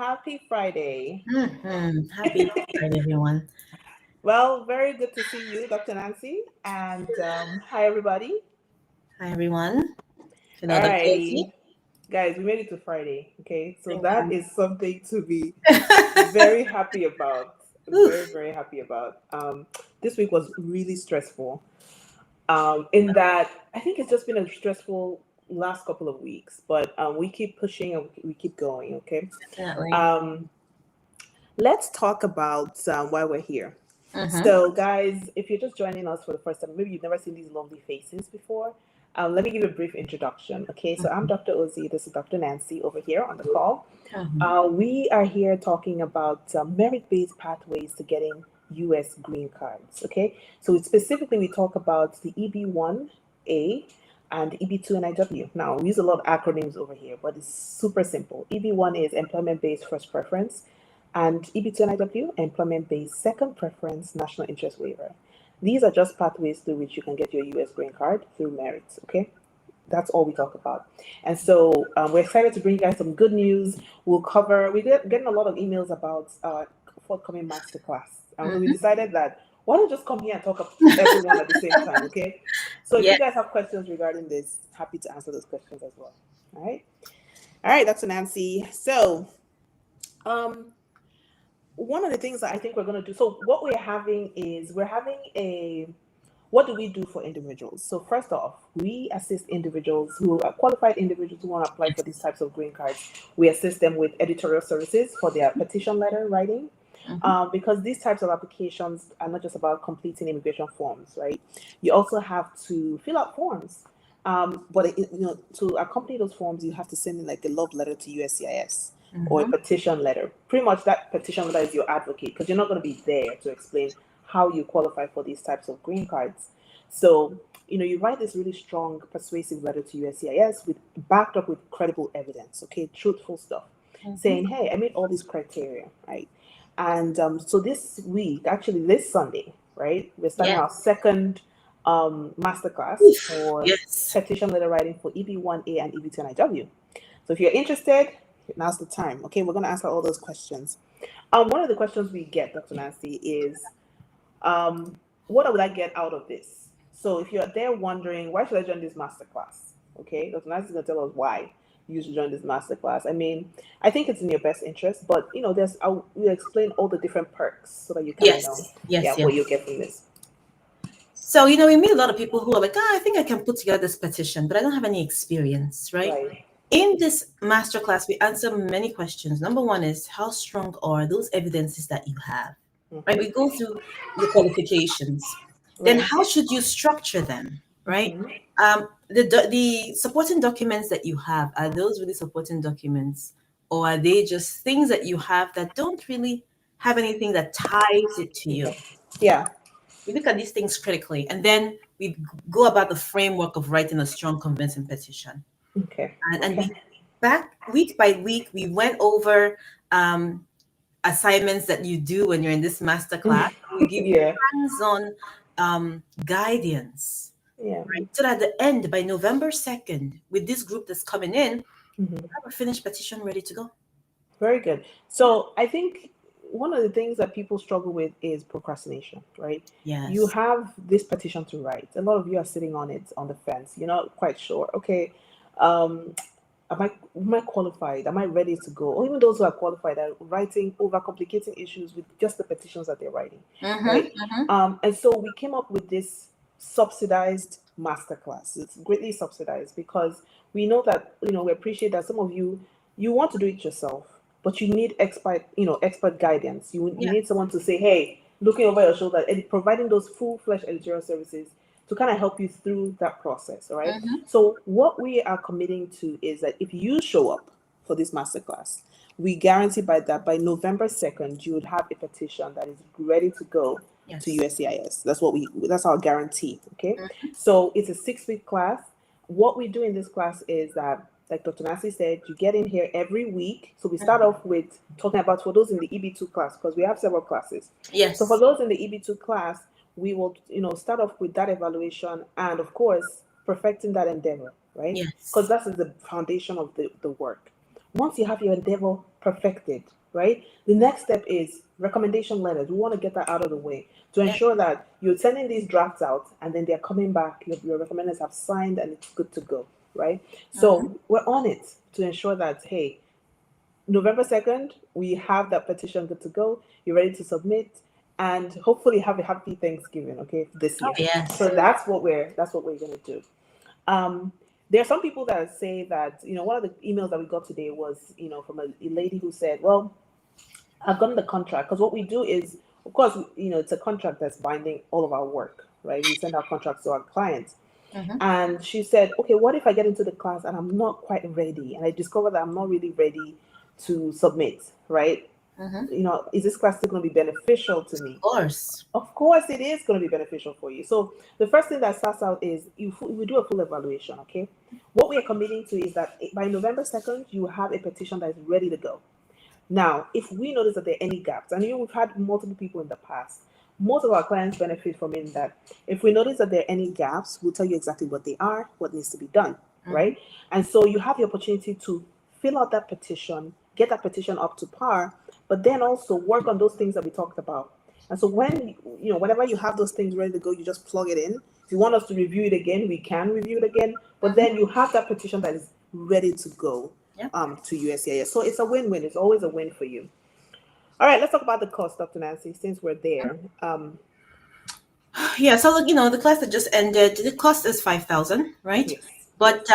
Happy Friday. Happy Friday, everyone. Well, very good to see you, Dr. Nancy. And hi, everybody. Hi, everyone. It's another Alrighty. Thursday. Guys, we made it to Friday. Okay. So Thank that you. is something to be very happy about. Very, Oof. very happy about. This week was really stressful. In that I think it's just been a stressful last couple of weeks, but we keep pushing and we keep going. Okay. Definitely. Um, let's talk about why we're here. Mm-hmm. So, guys, if you're just joining us for the first time, maybe you've never seen these lovely faces before. Let me give a brief introduction. Okay, so I'm Dr. Ozzy. This is Dr. Nancy over here on the call. Mm-hmm. We are here talking about merit based pathways to getting US green cards. Okay, so specifically, we talk about the EB1A and EB2-NIW. Now, we use a lot of acronyms over here, but it's super simple. EB1 is employment based first preference, and EB2-NIW, employment-based second preference national interest waiver. These are just pathways through which you can get your US green card through merits, okay? That's all we talk about. And so we're excited to bring you guys some good news. We're getting a lot of emails about forthcoming masterclass. And so we Mm-hmm. decided that why don't just come here and talk to everyone at the same time, okay? So if you Yeah. guys have questions regarding this, happy to answer those questions as well. All right. All right, that's Nancy. So um one of the things that I think we're going to do. So what we're having a what do we do for individuals? So first off, we assist individuals who are qualified individuals who want to apply for these types of green cards. We assist them with editorial services for their petition letter writing. Mm-hmm. Because these types of applications are not just about completing immigration forms, right? You also have to fill out forms. But to accompany those forms, you have to send in like a love letter to USCIS or a Mm-hmm. petition letter. Pretty much that petition letter is your advocate because you're not going to be there to explain how you qualify for these types of green cards. So, you write this really strong, persuasive letter to USCIS with backed up with credible evidence, okay, truthful stuff, Mm-hmm. saying, hey, I meet all these criteria, right? And so this week, actually this Sunday, right, we're starting Yes. our second masterclass Oof. for Yes. petition letter writing for EB1A and EB2-NIW. So if you're interested, now's the time. Okay, we're going to answer all those questions. One of the questions we get, Dr. Nancy, is what would I get out of this? So if you're there wondering, why should I join this masterclass? Okay, Dr. Nancy is going to tell us why you should join this masterclass. I mean, I think it's in your best interest, but we'll explain all the different perks so that you kind of know, Yes. Yes. yeah, what you Yes. get from this. So, we meet a lot of people who are like, I think I can put together this petition, but I don't have any experience, right? Right. In this masterclass, we answer many questions. Number one is how strong are those evidences that you have? Right? Mm-hmm. We go through the qualifications. Then Right. how should you structure them? Right? Mm-hmm. The supporting documents that you have, are those really supporting documents? Or are they just things that you have that don't really have anything that ties it to you? Okay. Yeah. We look at these things critically, and then we go about the framework of writing a strong, convincing petition. Okay. And Okay. we back week by week, we went over um, assignments that you do when you're in this master class. We give you Yeah. hands-on guidance, Yeah. right? So that at the end, by November 2nd, with this group that's coming in, Mm-hmm. we have a finished petition ready to go. Very good. So I think one of the things that people struggle with is procrastination, right? You Yes. have this petition to write. A lot of you are sitting on it on the fence. You're not quite sure. Okay, um, am I qualified? Am I ready to go? Or even those who are qualified are writing overcomplicating issues with just the petitions that they're writing, Mm-hmm, right? mm-hmm. And so we came up with this subsidized masterclass. It's greatly subsidized because we know that we appreciate that some of you want to do it yourself, but you need expert guidance. You Yeah. need someone to say, hey, looking over your shoulder and providing those full-fledged editorial services to kind of help you through that process. All right. Mm-hmm. So what we are committing to is that if you show up for this masterclass, we guarantee by November 2nd, you would have a petition that is ready to go to Yes. USCIS. That's our guarantee. Okay. So it's a 6-week class. What we do in this class is that, like Dr. Nancy said, you get in here every week. So we start off with talking about for those in the EB2 class, because we have several classes. So for Yes. those in the EB2 class, we will, start off with that evaluation and, of course, perfecting that endeavor, right? Because Yes. that is the foundation of the work. Once you have your endeavor perfected, right? The next step is recommendation letters. We want to get that out of the way to ensure that you're sending these drafts out and then they're coming back. Your recommenders have signed and it's good to go, right? So we're on it to ensure that, hey, November 2nd, we have that petition good to go. You're ready to submit and hopefully have a happy Thanksgiving, okay, this year. Oh, yes. So that's what we're going to do. There are some people that say that, one of the emails that we got today was, from a lady who said, well, I've gotten the contract. Because what we do is, of course, it's a contract that's binding all of our work, right? We send our contracts to our clients. And she said, okay, what if I get into the class and I'm not quite ready? And I discover that I'm not really ready to submit, right? Is this class still going to be beneficial to me? Of course it is going to be beneficial for you. So the first thing that starts out is we do a full evaluation, okay? What we are committing to is that by November 2nd, you have a petition that is ready to go. Now, if we notice that there are any gaps, and we've had multiple people in the past, most of our clients benefit from it, that if we notice that there are any gaps, we'll tell you exactly what they are, what needs to be done, right? And so you have the opportunity to fill out that petition, get that petition up to par, but then also work on those things that we talked about. And so when, whenever you have those things ready to go, you just plug it in. If you want us to review it again, we can review it again, but then you have that petition that is ready to go to USCIS. So it's a win-win. It's always a win for you. All right, let's talk about the cost, Dr. Nancy, since we're there. Yeah, so the class that just ended, the cost is $5,000, right? Yes. But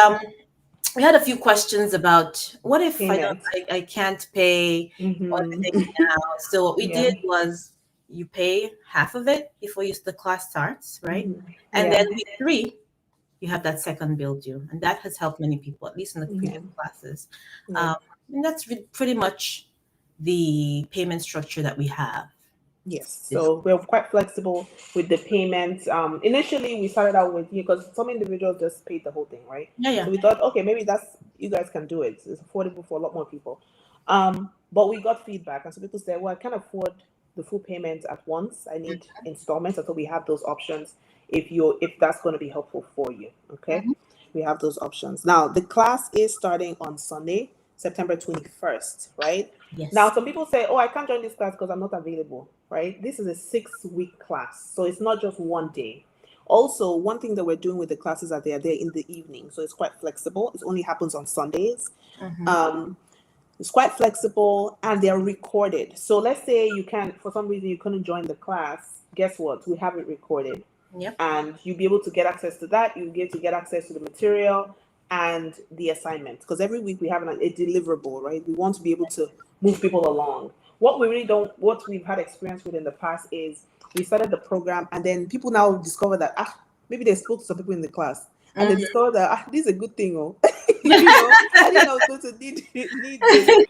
we had a few questions about what if Payment. I can't pay everything now. So what we did was you pay half of it before the class starts, right? And then week 3, you have that second bill due, and that has helped many people, at least in the previous classes. And that's pretty much the payment structure that we have. Yes, so we're quite flexible with the payments. Initially, we started out with because some individuals just paid the whole thing, right? Yeah. So we thought, okay, maybe you guys can do it. It's affordable for a lot more people. But we got feedback, and so people said, well, I can't afford the full payment at once. I need installments, and so we have those options if that's going to be helpful for you. Okay, we have those options. Now, the class is starting on Sunday, September 21st, right? Yes. Now, some people say, oh, I can't join this class because I'm not available, right? This is a 6-week class, so it's not just one day. Also, one thing that we're doing with the classes is that they are there in the evening, so it's quite flexible. It only happens on Sundays. It's quite flexible, and they're recorded. So let's say for some reason you couldn't join the class. Guess what? We have it recorded. And you'll be able to get access to that. You'll be able to get access to the material and the assignment, because every week we have a deliverable, right? We want to be able to move people along. What we've had experience with in the past is we started the program and then people now discover that maybe they spoke to some people in the class and they discover that this is a good thing. I didn't know I was going to need this.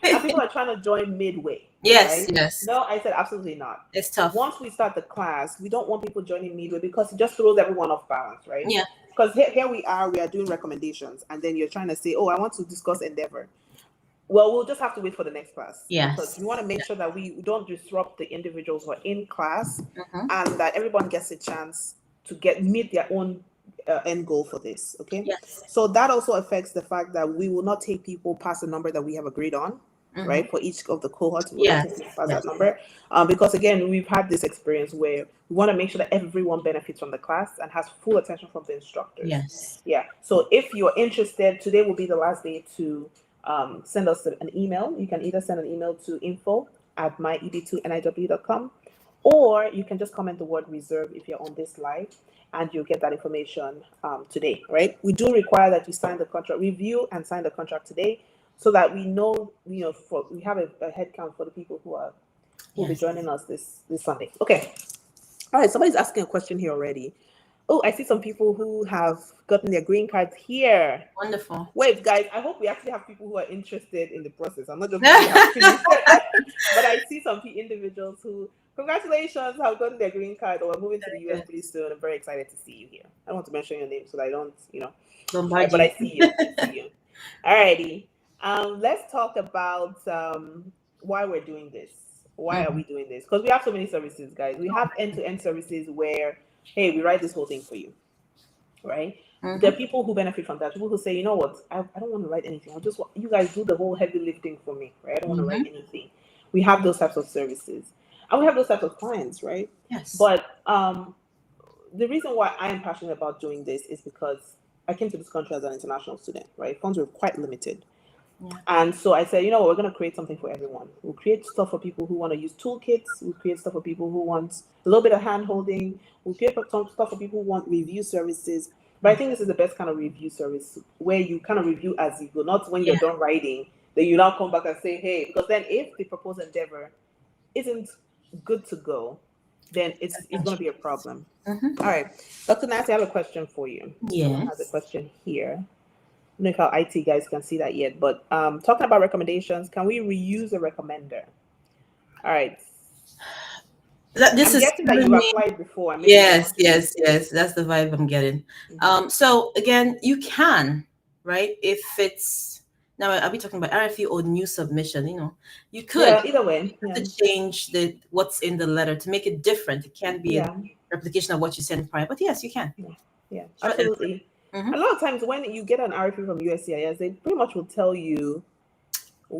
And people are trying to join midway. Yes, right? yes. No, I said absolutely not. It's tough. Once we start the class, we don't want people joining midway because it just throws everyone off balance, right? Yeah. Because here we are doing recommendations, and then you're trying to say, oh, I want to discuss endeavor. Well, we'll just have to wait for the next class. Yes. Because we want to make sure that we don't disrupt the individuals who are in class, and that everyone gets a chance to meet their own end goal for this. Okay. Yes. So that also affects the fact that we will not take people past the number that we have agreed on. Right, for each of the cohorts, we'll not take people past that number. Because again, we've had this experience where we want to make sure that everyone benefits from the class and has full attention from the instructors. Yes. Yeah. So if you're interested, today will be the last day to send us an email. You can either send an email to info@myeb2niw.com, or you can just comment the word reserve if you're on this live, and you'll get that information today. Right. We do require that you sign the contract, review and sign the contract today, so that we know, we have a head count for the people who will be joining us this Sunday. Okay. All right. Somebody's asking a question here already. Oh, I see some people who have gotten their green cards here. Wonderful. Wait, guys, I hope we actually have people who are interested in the process. I'm not just but I see some individuals who, congratulations, have gotten their green card or are moving to the US pretty soon. I'm very excited to see you here. I don't want to mention your name so that I don't, but I see you. All righty. Let's talk about why we're doing this. Why are we doing this? Because we have so many services, guys. We have end-to-end services where, hey, we write this whole thing for you, right? There are people who benefit from that. People who say, you know what, I don't want to write anything. I just want you guys do the whole heavy lifting for me, right? I don't want to write anything. We have those types of services, and we have those types of clients, right? Yes. But the reason why I am passionate about doing this is because I came to this country as an international student, right? Funds were quite limited. Yeah. And so I said, you know what, we're going to create something for everyone. We'll create stuff for people who want to use toolkits. We'll create stuff for people who want a little bit of hand holding. We'll create some stuff for people who want review services. But I think this is the best kind of review service where you kind of review as you go, not when you're done writing, then you now come back and say, hey, because then if the proposed endeavor isn't good to go, then it's going to be a problem. All right. Dr. Nancy, I have a question for you. Yes. I have a question here. I don't know if our IT guys can see that yet, but talking about recommendations, can we reuse a recommender? All right. I'm guessing that you applied before. Yes. That's the vibe I'm getting. So again, you can, right? If it's now, I'll be talking about RFE or new submission. You know, you could either way to change what's in the letter to make it different. It can't be a replication of what you sent prior, but yes, you can. Yeah, absolutely. A lot of times when you get an RFE from USCIS, they pretty much will tell you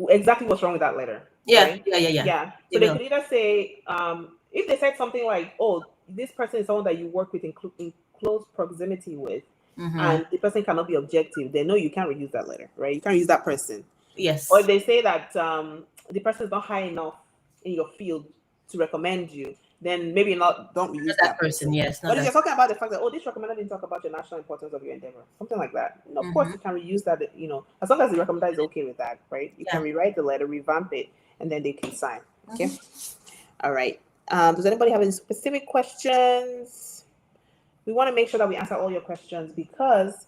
exactly what's wrong with that letter. Yeah. So they could either say, if they said something like, oh, this person is someone that you work with in close proximity with, and the person cannot be objective, then no, you can't reuse that letter, right? You can't use that person. Yes. Or if they say that the person is not high enough in your field to recommend you, then maybe don't reuse that person. Yes. But if you're talking about the fact that, oh, this recommender didn't talk about your national importance of your endeavor, something like that, of course you can reuse that, as long as the recommender is okay with that, right? You can rewrite the letter, revamp it, and then they can sign. Okay. All right. Does anybody have any specific questions? We want to make sure that we answer all your questions because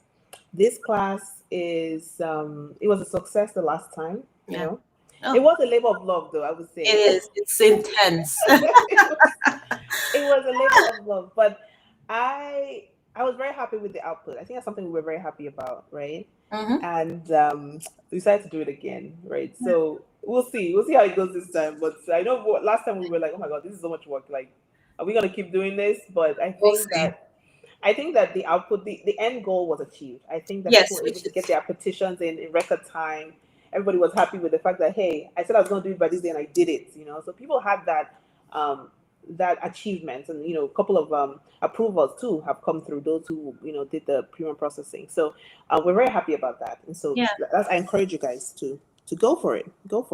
this class is it was a success the last time, you know. It was a labor of love, though, I would say. It is. It's intense. It was a labor of love, but I was very happy with the output. I think that's something we were very happy about, right? And we decided to do it again, right? So we'll see how it goes this time. But I know last time we were like, oh my God, this is so much work. Like, are we gonna keep doing this? But I think that the output, the end goal was achieved. I think that people were able to get their petitions in record time. Everybody was happy with the fact that, hey, I said I was going to do it by this day and I did it, So people had that that achievement, and a couple of approvals too have come through, those who did the premium processing. So we're very happy about that, and so I encourage you guys to go for it. All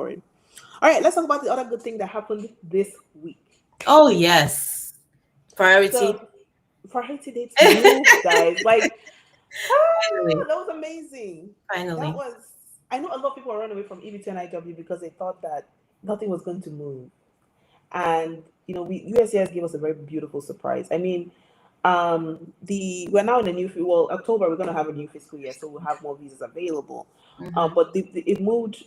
right, let's talk about the other good thing that happened this week. Oh yes, priority. So, priority dates moved, guys. Like, that was amazing. Finally, I know a lot of people ran away from EB2-NIW because they thought that nothing was going to move. And, USCIS gave us a very beautiful surprise. I mean, we're now in a new, October, we're going to have a new fiscal year, so we'll have more visas available. But it moved,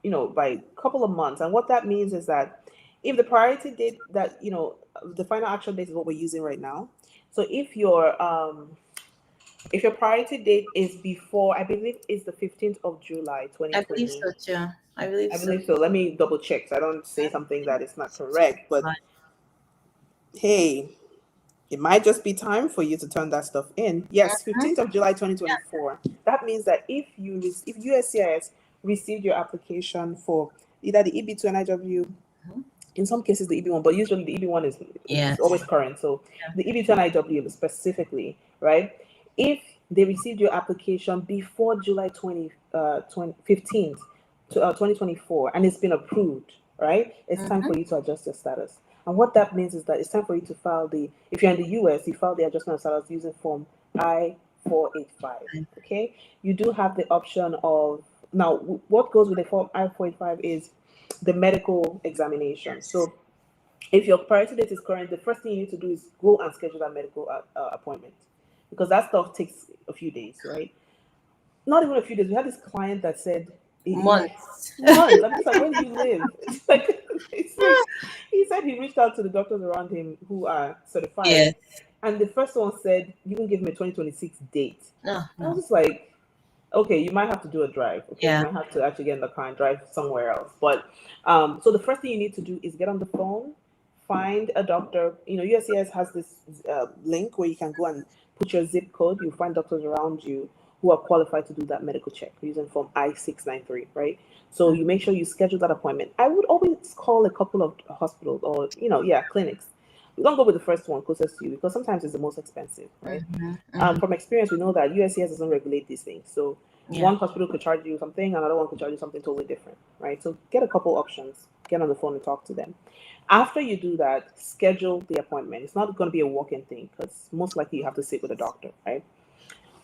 by a couple of months. And what that means is that if the priority date that, the final action date is what we're using right now. So if your priority date is before, I believe it's the 15th of July, 2020. I believe so too. I believe so. Let me double check so I don't say something that is not correct. But hey, it might just be time for you to turn that stuff in. Yes, 15th of July, 2024. That means that if USCIS received your application for either the EB2-NIW, in some cases the EB1, but usually the EB1 is always current. So the EB2-NIW specifically, right? If they received your application before July 15th to 2024 and it's been approved, right? It's time for you to adjust your status. And what that means is that it's time for you to file if you're in the US, you file the adjustment of status using form I-485, okay? You do have the option of, now what goes with the form I-485 is the medical examination. So if your priority date is current, the first thing you need to do is go and schedule that medical appointment, because that stuff takes a few days, right? Not even a few days. We had this client that said months. I'm just like, where do you live? It's like he said he reached out to the doctors around him who are certified, and the first one said you can give him a 2026 date. I was just like, okay, you might have to do a drive. Okay, you might have to actually get in the car and drive somewhere else. But so the first thing you need to do is get on the phone, find a doctor. USCIS has this link where you can go and put your zip code. You'll find doctors around you who are qualified to do that medical check using form I-693, right? So you make sure you schedule that appointment. I would always call a couple of hospitals or, clinics. You don't go with the first one closest to you because sometimes it's the most expensive, right? From experience, we know that USCIS doesn't regulate these things. So one hospital could charge you something, another one could charge you something totally different, right? So get a couple options, get on the phone and talk to them. After you do that, schedule the appointment. It's not going to be a walk-in thing because most likely you have to sit with a doctor, right?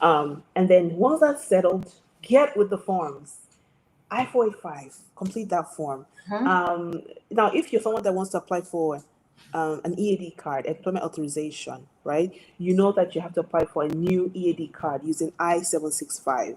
And then once that's settled, get with the forms. I-485, complete that form. Now, if you're someone that wants to apply for an EAD card, employment authorization, right? You know that you have to apply for a new EAD card using I-765.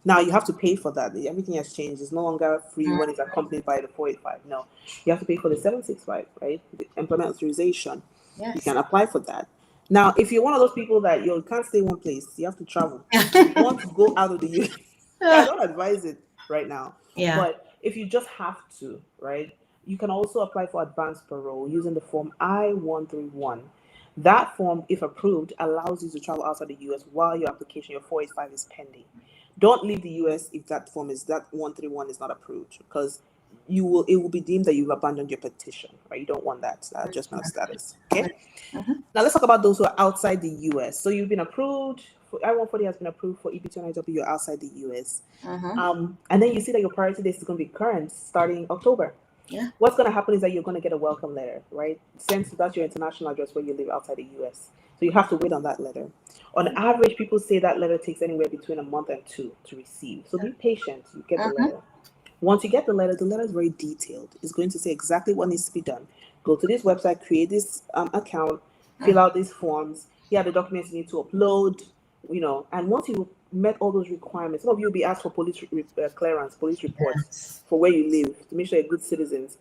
Now you have to pay for that. Everything has changed. It's no longer free when it's accompanied by the 485. No, you have to pay for the 765, right? The employment authorization. Yes. You can apply for that. Now, if you're one of those people that you can't stay in one place, you have to travel. You want to go out of the US. I don't advise it right now. Yeah. But if you just have to, right? You can also apply for advanced parole using the form I-131. That form, if approved, allows you to travel outside the US while your application, your 485, is pending. Don't leave the US if that 131 is not approved, because it will be deemed that you've abandoned your petition, right? You don't want that adjustment of status. Okay. Now let's talk about those who are outside the US. So you've been approved. I-140 has been approved for EB2-NIW. You're outside the US. And then you see that your priority date is going to be current starting October. Yeah. What's going to happen is that you're going to get a welcome letter, right? Since that's your international address where you live outside the US. So you have to wait on that letter. On average, people say that letter takes anywhere between a month and 2 to receive. So be patient. You get the letter. Once you get the letter is very detailed. It's going to say exactly what needs to be done. Go to this website, create this account, fill out these forms. Here are the documents you need to upload, and once you met all those requirements, some of you will be asked for police clearance, police reports for where you live to make sure you're good citizens.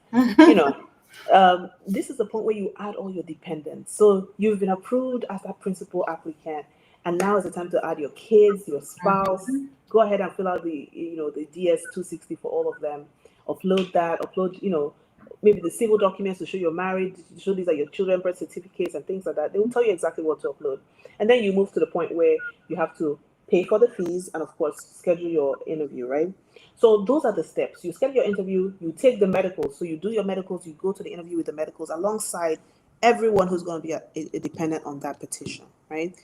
This is the point where you add all your dependents. So you've been approved as that principal applicant, and now is the time to add your kids, your spouse. Go ahead and fill out the DS-260 for all of them. Upload that. Maybe the civil documents to show you're married, to show these are your children, birth certificates and things like that. They will tell you exactly what to upload. And then you move to the point where you have to pay for the fees and, of course, schedule your interview, right? So those are the steps. You schedule your interview, you take the medicals. So you do your medicals, you go to the interview with the medicals alongside everyone who's going to be a dependent on that petition, right?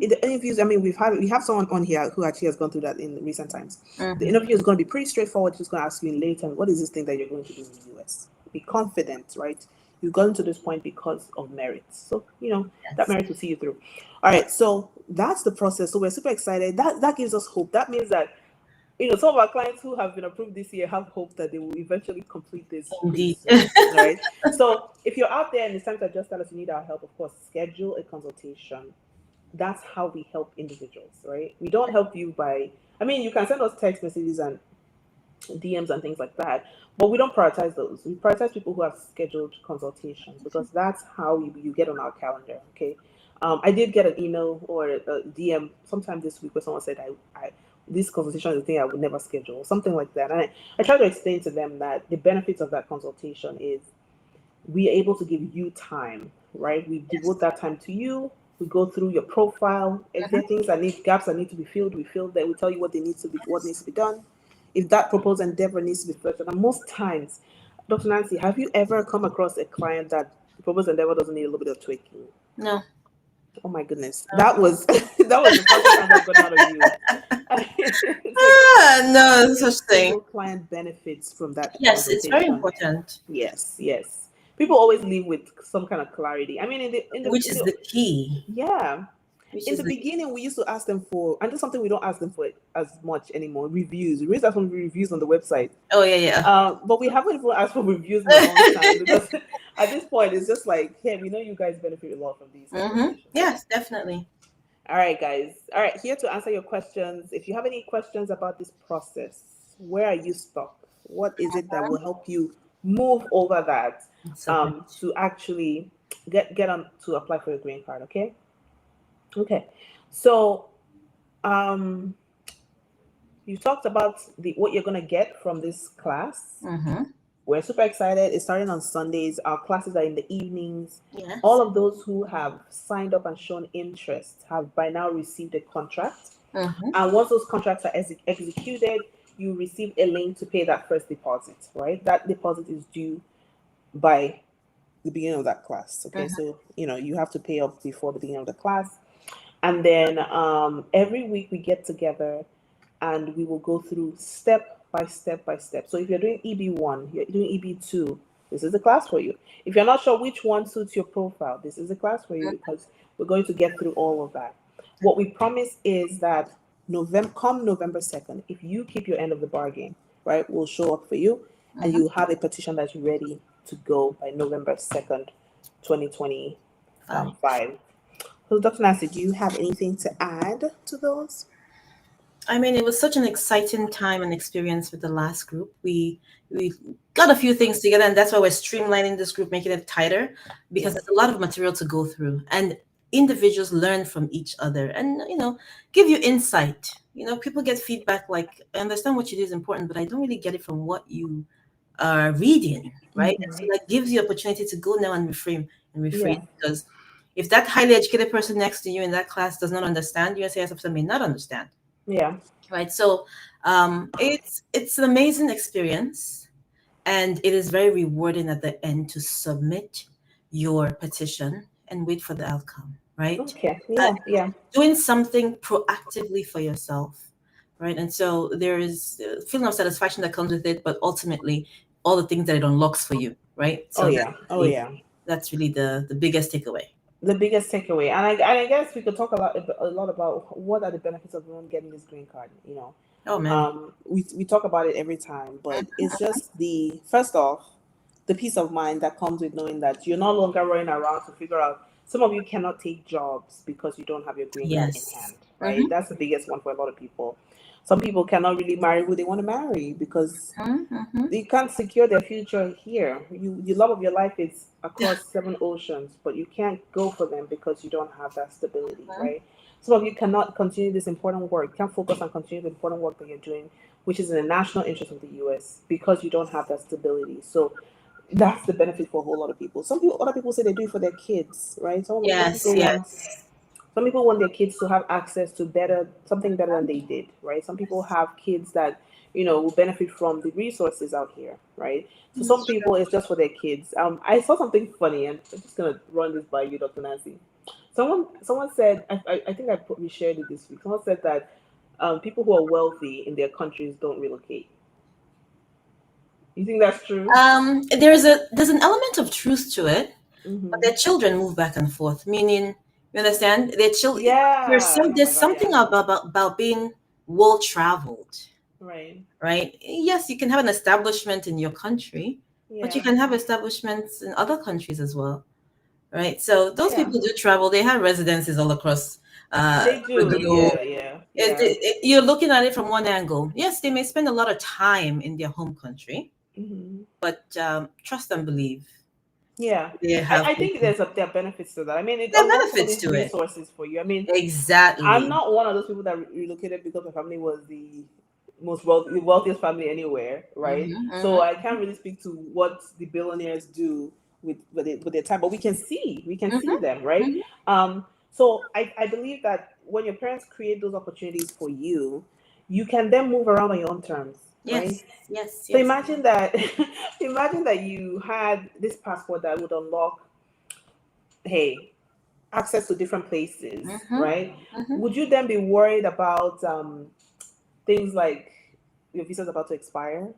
In the interviews, we have someone on here who actually has gone through that in recent times. The interview is going to be pretty straightforward. Just going to ask you in later, what is this thing that you're going to do in the US? Be confident, right? You've gotten to this point because of merit. So, that merit will see you through. All right. So that's the process. So we're super excited. That gives us hope. That means that, some of our clients who have been approved this year have hope that they will eventually complete this. Indeed. Right. So if you're out there and it's time to adjust status, you need our help, of course, schedule a consultation. That's how we help individuals, right? We don't help you you can send us text messages and DMs and things like that, but we don't prioritize those. We prioritize people who have scheduled consultations because that's how you get on our calendar. Okay. I did get an email or a DM sometime this week where someone said this consultation is a thing I would never schedule, something like that. And I try to explain to them that the benefits of that consultation is we are able to give you time, right? We devote that time to you. We go through your profile. If there are things gaps that need to be filled, we fill that. We tell you what needs to be done. If that proposed endeavor needs to be filled. And most times, Dr. Nancy, have you ever come across a client that the proposed endeavor doesn't need a little bit of tweaking? No. Oh my goodness. That was the first time I've gotten out of you. No such thing. Client benefits from that. Yes, it's very important. Yes. People always leave with some kind of clarity. Which is the key. Yeah. In the beginning, we used to ask them for, and that's something we don't ask them for as much anymore, reviews. We used to ask for reviews on the website. Oh, yeah. But we haven't even asked for reviews in a long time because at this point, it's just like, hey, we know you guys benefit a lot from these. Yes, definitely. All right, guys. All right, here to answer your questions. If you have any questions about this process, where are you stuck? What is it that will help you move over that to actually get on to apply for your green card? Okay, so you talked about what you're going to get from this class. We're super excited. It's starting on Sundays. Our classes are in the evenings. Yes. All of those who have signed up and shown interest have by now received a contract. And once those contracts are executed, you receive a link to pay that first deposit, right? That deposit is due by the beginning of that class. Okay, so you have to pay up before the beginning of the class. And then every week we get together and we will go through step by step by step. So if you're doing EB1, you're doing EB2, this is the class for you. If you're not sure which one suits your profile, this is the class for you, because we're going to get through all of that. What we promise is that come November 2nd, if you keep your end of the bargain, right, we'll show up for you and you have a petition that's ready to go by November 2nd, 2025. So Dr. Nancy, do you have anything to add to those? I mean, it was such an exciting time and experience with the last group. We got a few things together, and that's why we're streamlining this group, making it tighter, because there's a lot of material to go through, and individuals learn from each other, and give you insight. People get feedback like, I understand what you do is important, but I don't really get it from what you are reading, right? And so that gives you opportunity to go now and reframe because if that highly educated person next to you in that class does not understand, you as a officer may not understand. Yeah. Right. So it's an amazing experience, and it is very rewarding at the end to submit your petition and wait for the outcome. Right. Okay. Yeah. Doing something proactively for yourself. Right. And so there is a feeling of satisfaction that comes with it, but ultimately all the things that it unlocks for you. Right. So that's really the biggest takeaway. The biggest takeaway, and I guess we could talk a lot about what are the benefits of everyone getting this green card. Oh man, we talk about it every time, but it's just first off, the peace of mind that comes with knowing that you're no longer running around to figure out. Some of you cannot take jobs because you don't have your green card in hand, right? That's the biggest one for a lot of people. Some people cannot really marry who they want to marry because they can't secure their future here. The love of your life is across 7 oceans, but you can't go for them because you don't have that stability, right? Some of you cannot continue this important work, can't focus on continuing the important work that you're doing, which is in the national interest of the U.S. because you don't have that stability. So that's the benefit for a whole lot of people. Other people say they do it for their kids, right? Some people want their kids to have access to something better than they did, right? Some people have kids that, will benefit from the resources out here, right? So some people, it's just for their kids. I saw something funny, and I'm just going to run this by you, Dr. Nancy. Someone said, I think we shared it this week. Someone said that people who are wealthy in their countries don't relocate. You think that's true? There's an element of truth to it, but their children move back and forth, meaning, you understand? Their children. Yeah. There's something about being well traveled. Right. Right. Yes, you can have an establishment in your country, but you can have establishments in other countries as well. Right. So those people do travel. They have residences all across. They do. Yeah. You're looking at it from one angle. Yes, they may spend a lot of time in their home country, but trust and believe. Yeah, I think there are benefits to that. I mean, it there are unlocks benefits to resources for you. I mean, exactly. I'm not one of those people that relocated because my family was the wealthiest family anywhere, right? So I can't really speak to what the billionaires do with their time, but we can see them, right? So I believe that when your parents create those opportunities for you, you can then move around on your own terms. Right? Yes. So imagine that you had this passport that would unlock, access to different places, right? Would you then be worried about things like your visa's about to expire?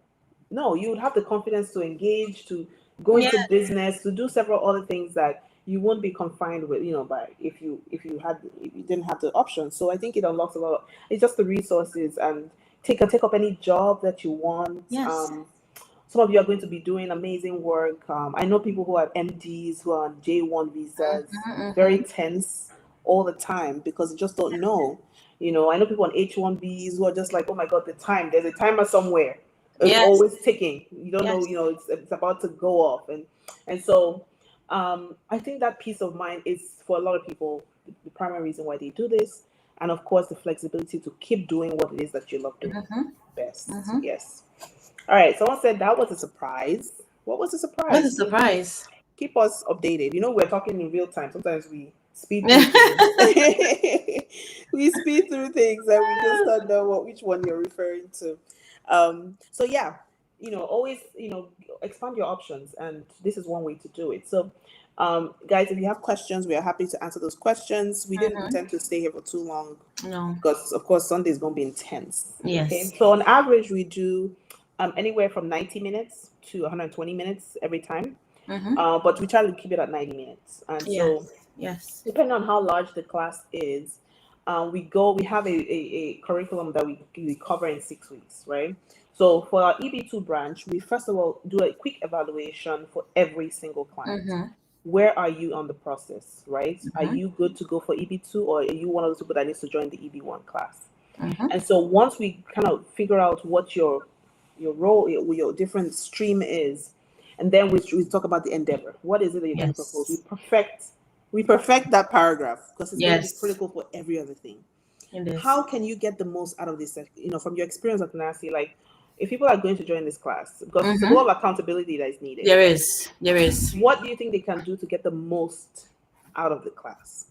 No, you would have the confidence to engage, to go into business, to do several other things that you won't be confined with, by if you didn't have the option. So I think it unlocks a lot. It's just the resources, and take up any job that you want. Some of you are going to be doing amazing work. I know people who are MDs who are on J1 visas, very tense all the time because they just don't know. I know people on H1Bs who are just like, oh my God, there's a timer somewhere. It's always ticking. You don't know, it's about to go off. And so I think that peace of mind is, for a lot of people, the primary reason why they do this. And of course, the flexibility to keep doing what it is that you love doing best. Yes. All right. Someone said that was a surprise. What was the surprise? What's a surprise? Keep us updated. We're talking in real time. Sometimes we speed through things. We speed through things and we just don't know which one you're referring to. So yeah, always, expand your options, and this is one way to do it. So, guys, if you have questions, we are happy to answer those questions. We didn't intend to stay here for too long. No. Because of course Sunday is going to be intense. Yes. Okay. So on average, we do anywhere from 90 minutes to 120 minutes every time. But we try to keep it at 90 minutes. And so, yes, depending on how large the class is, we have a curriculum that we cover in 6 weeks, right? So for our EB2 branch, we first of all do a quick evaluation for every single client. Where are you on the process, right? Are you good to go for EB2, or are you one of those people that needs to join the EB1 class? And so once we kind of figure out what your role, your different stream is, and then we talk about the endeavor. What is it that you're going to propose? We perfect that paragraph, because it's going to be critical for every other thing. How can you get the most out of this? From your experience at Nancy, like, if people are going to join this class, because there's a lot of accountability that is needed. There is. What do you think they can do to get the most out of the class?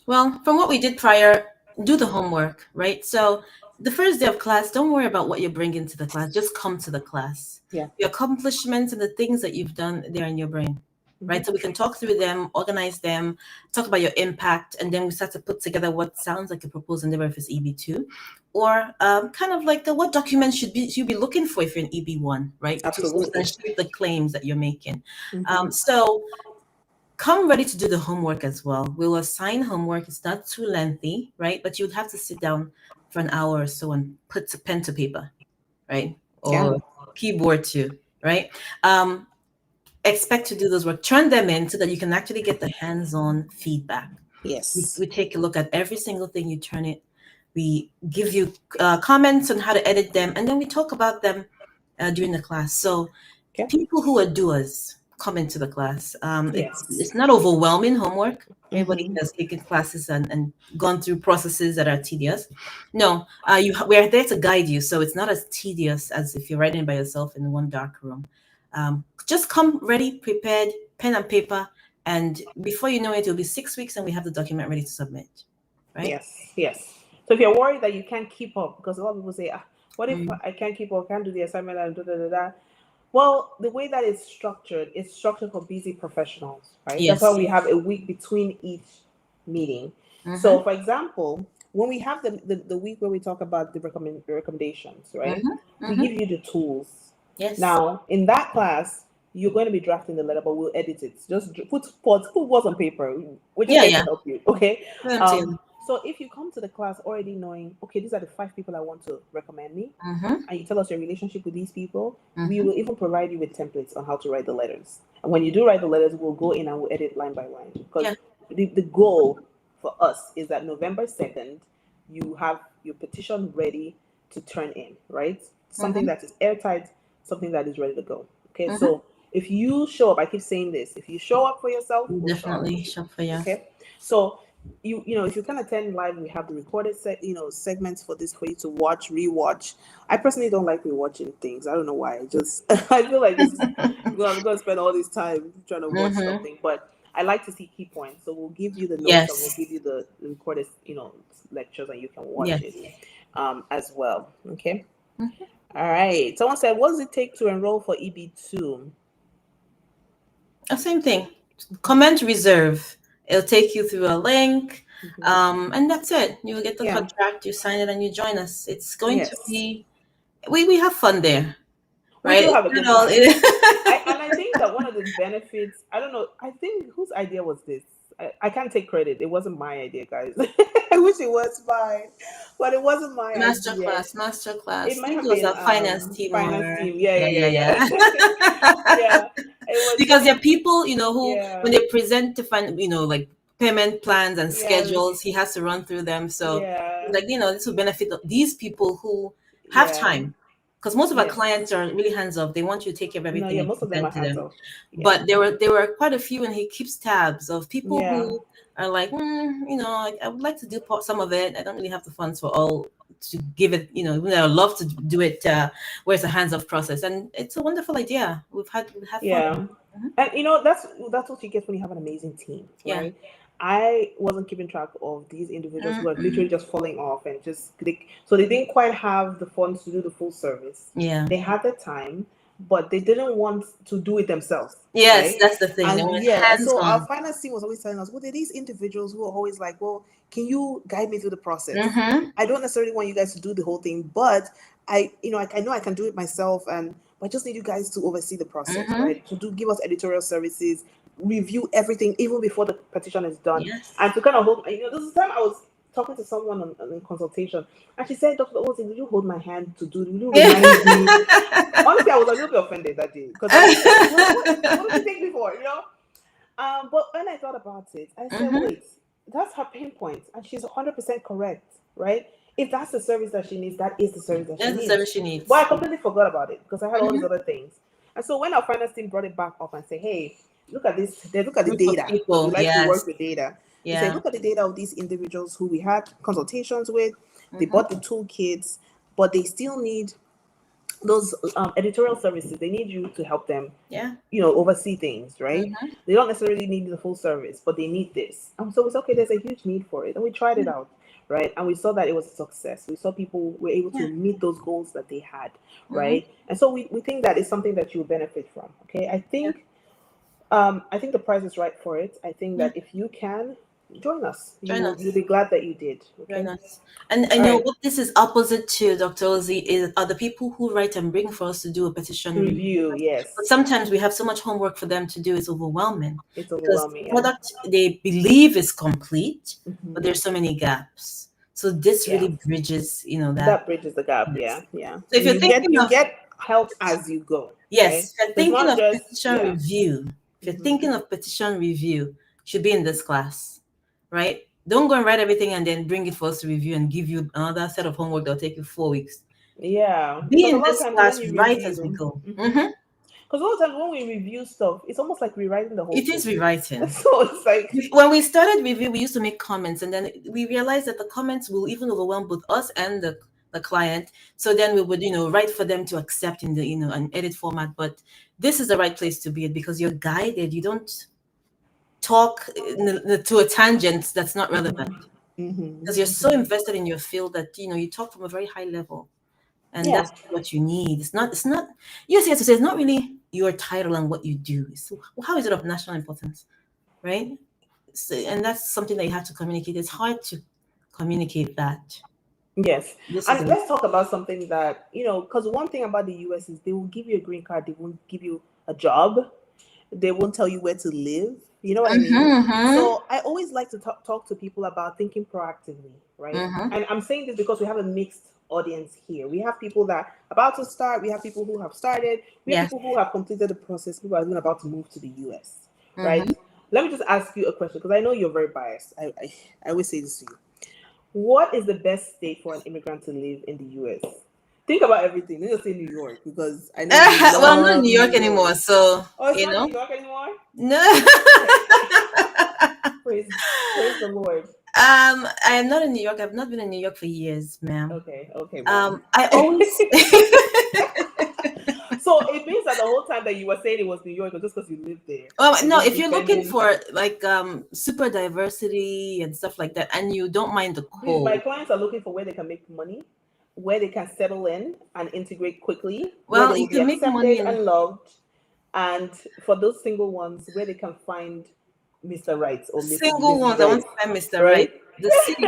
Well, from what we did prior, do the homework, right? So the first day of class, don't worry about what you bring into the class. Just come to the class. Yeah. Your accomplishments and the things that you've done, they're in your brain, right? So we can talk through them, organize them, talk about your impact, and then we start to put together what sounds like a proposed endeavor if it's EB2, or kind of like what documents should you be looking for if you're in EB1, right? Absolutely. To substantiate the claims that you're making. So come ready to do the homework as well. We'll assign homework. It's not too lengthy, right? But you would have to sit down for an hour or so and put pen to paper, right? Or keyboard too, right? Expect to do those work. Turn them in so that you can actually get the hands-on feedback. Yes. We take a look at every single thing you turn it. We give you comments on how to edit them, and then we talk about them during the class. So people who are doers come into the class. It's not overwhelming homework. Everybody has taken classes and gone through processes that are tedious. No, we're there to guide you, so it's not as tedious as if you're writing by yourself in one dark room. Just come ready, prepared, pen and paper, and before you know it, it'll be 6 weeks and we have the document ready to submit, right? Yes. So if you're worried that you can't keep up, because a lot of people say, what if I can't keep up, can't do the assignment, and Well, the way that it's structured for busy professionals, right? That's why we have a week between each meeting. So, for example, when we have the week where we talk about the recommendations, right? We give you the tools. Yes. Now, in that class, you're going to be drafting the letter, but we'll edit it. Just put words on paper. We're just going to help you, okay? So if you come to the class already knowing, okay, these are the 5 people I want to recommend me, and you tell us your relationship with these people, we will even provide you with templates on how to write the letters. And when you do write the letters, we'll go in and we'll edit line by line. Because the goal for us is that November 2nd, you have your petition ready to turn in, right? Something that is airtight, something that is ready to go. Okay, so if you show up, I keep saying this, if you show up for yourself, we'll definitely show up for you. Okay, so if you can attend live, we have the recorded segments for you to watch, rewatch. I personally don't like rewatching things. I don't know why. I feel like I'm going to spend all this time trying to watch something, but I like to see key points. So we'll give you the notes and we'll give you the recorded lectures, and you can watch it as well. Okay. All right. Someone said, what does it take to enroll for EB2? Same thing. Comment reserve. It'll take you through a link, and that's it. You will get the contract, you sign it, and you join us. It's going to be, we have fun there, right? We do have a good time. And I think that one of the benefits, I don't know, I think whose idea was this? I can't take credit. It wasn't my idea, guys. I wish it was mine, but it wasn't my idea. Masterclass. It might have been a finance team. Yeah. Because there are people, who when they present to find, like payment plans and schedules, he has to run through them. So this will benefit these people who have time. Because most of our clients are really hands-off. They want you to take care of everything. No, most of them are hands-off. But there were quite a few, and he keeps tabs of people who are like, I would like to do some of it. I don't really have the funds for all to give it, even though I love to do it where it's a hands-off process. And it's a wonderful idea. We have fun. Yeah. And that's what you get when you have an amazing team, Yeah. right? I wasn't keeping track of these individuals who are literally just falling off and so they didn't quite have the funds to do the full service. Yeah. They had the time, but they didn't want to do it themselves. Yes, right? that's the thing. And so our finance team was always telling us, well, there are these individuals who are always like, well, can you guide me through the process? I don't necessarily want you guys to do the whole thing, but I know I can do it myself, but I just need you guys to oversee the process, right? To give us editorial services, review everything even before the petition is done, and to kind of hold. This is the time I was talking to someone on consultation, and she said, "Dr. Ozzy, will you hold my hand to do? Will you remind me?" Honestly, I was a little bit offended that day because what did you take me for? But when I thought about it, I said, wait, that's her pain point, and she's 100% correct, right? If that's the service that she needs, that is the service that she needs. But I completely forgot about it because I had all these other things. And so when our finance team brought it back up and said, hey, look at this, they look at the data. We like to work with data. They said, look at the data of these individuals who we had consultations with. They bought the toolkits, but they still need those editorial services. They need you to help them, oversee things, right? They don't necessarily need the full service, but they need this. And so it's okay, there's a huge need for it. And we tried it out, right? And we saw that it was a success. We saw people were able to meet those goals that they had, right? And so we think that is something that you will benefit from, okay? I think the price is right for it. I think that if you can, join us. You'll be glad that you did. Okay? Join us. And I know what this is opposite to, Dr. Ozzy, are the people who write and bring for us to do a petition review. Yes. But sometimes we have so much homework for them to do, it's overwhelming. It's overwhelming. Because the product they believe is complete, but there's so many gaps. So this really bridges, that bridges the gap. Yes. Yeah. So if you're thinking you get help as you go. Yes. Right? If you're thinking of petition review, if you're thinking of petition review, should be in this class. Right? Don't go and write everything and then bring it for us to review and give you another set of homework that'll take you 4 weeks. Yeah. Be in this class right as we go. Because a lot of times when we review stuff, it's almost like rewriting the whole thing. It is rewriting. So it's like when we started review, we used to make comments, and then we realized that the comments will even overwhelm both us and the client. So then we would, write for them to accept in the, an edit format. But this is the right place to be because you're guided. You don't talk to a tangent that's not relevant because you're so invested in your field that you talk from a very high level, and that's what you need. It's not you have to say it's not really your title and what you do. So how is it of national importance, right? So, and that's something that you have to communicate. It's hard to communicate that. Yes. And let's talk about something that because one thing about the US is they will give you a green card, they won't give you a job, they won't tell you where to live. You know what I mean? So I always like to talk to people about thinking proactively, right? And I'm saying this because we have a mixed audience here. We have people that are about to start. We have people who have started. We have people who have completed the process. People are even about to move to the US, right? Let me just ask you a question because I know you're very biased. I always say this to you. What is the best state for an immigrant to live in the US? Think about everything. Let's say New York because I know. Well, I'm not in New York anymore, so it's not New York anymore. No. Praise the Lord. I am not in New York. I've not been in New York for years, ma'am. Okay. Ma'am. I always. So it means that the whole time that you were saying it was New York, or just because you lived there. No. If you're looking for like super diversity and stuff like that, and you don't mind the cold, my clients are looking for where they can make money, where they can settle in and integrate quickly. Well, you can make money and loved, and for those single ones, where they can find Mr. Right or Mrs. Single ones, I want to find Mr. Right. The city.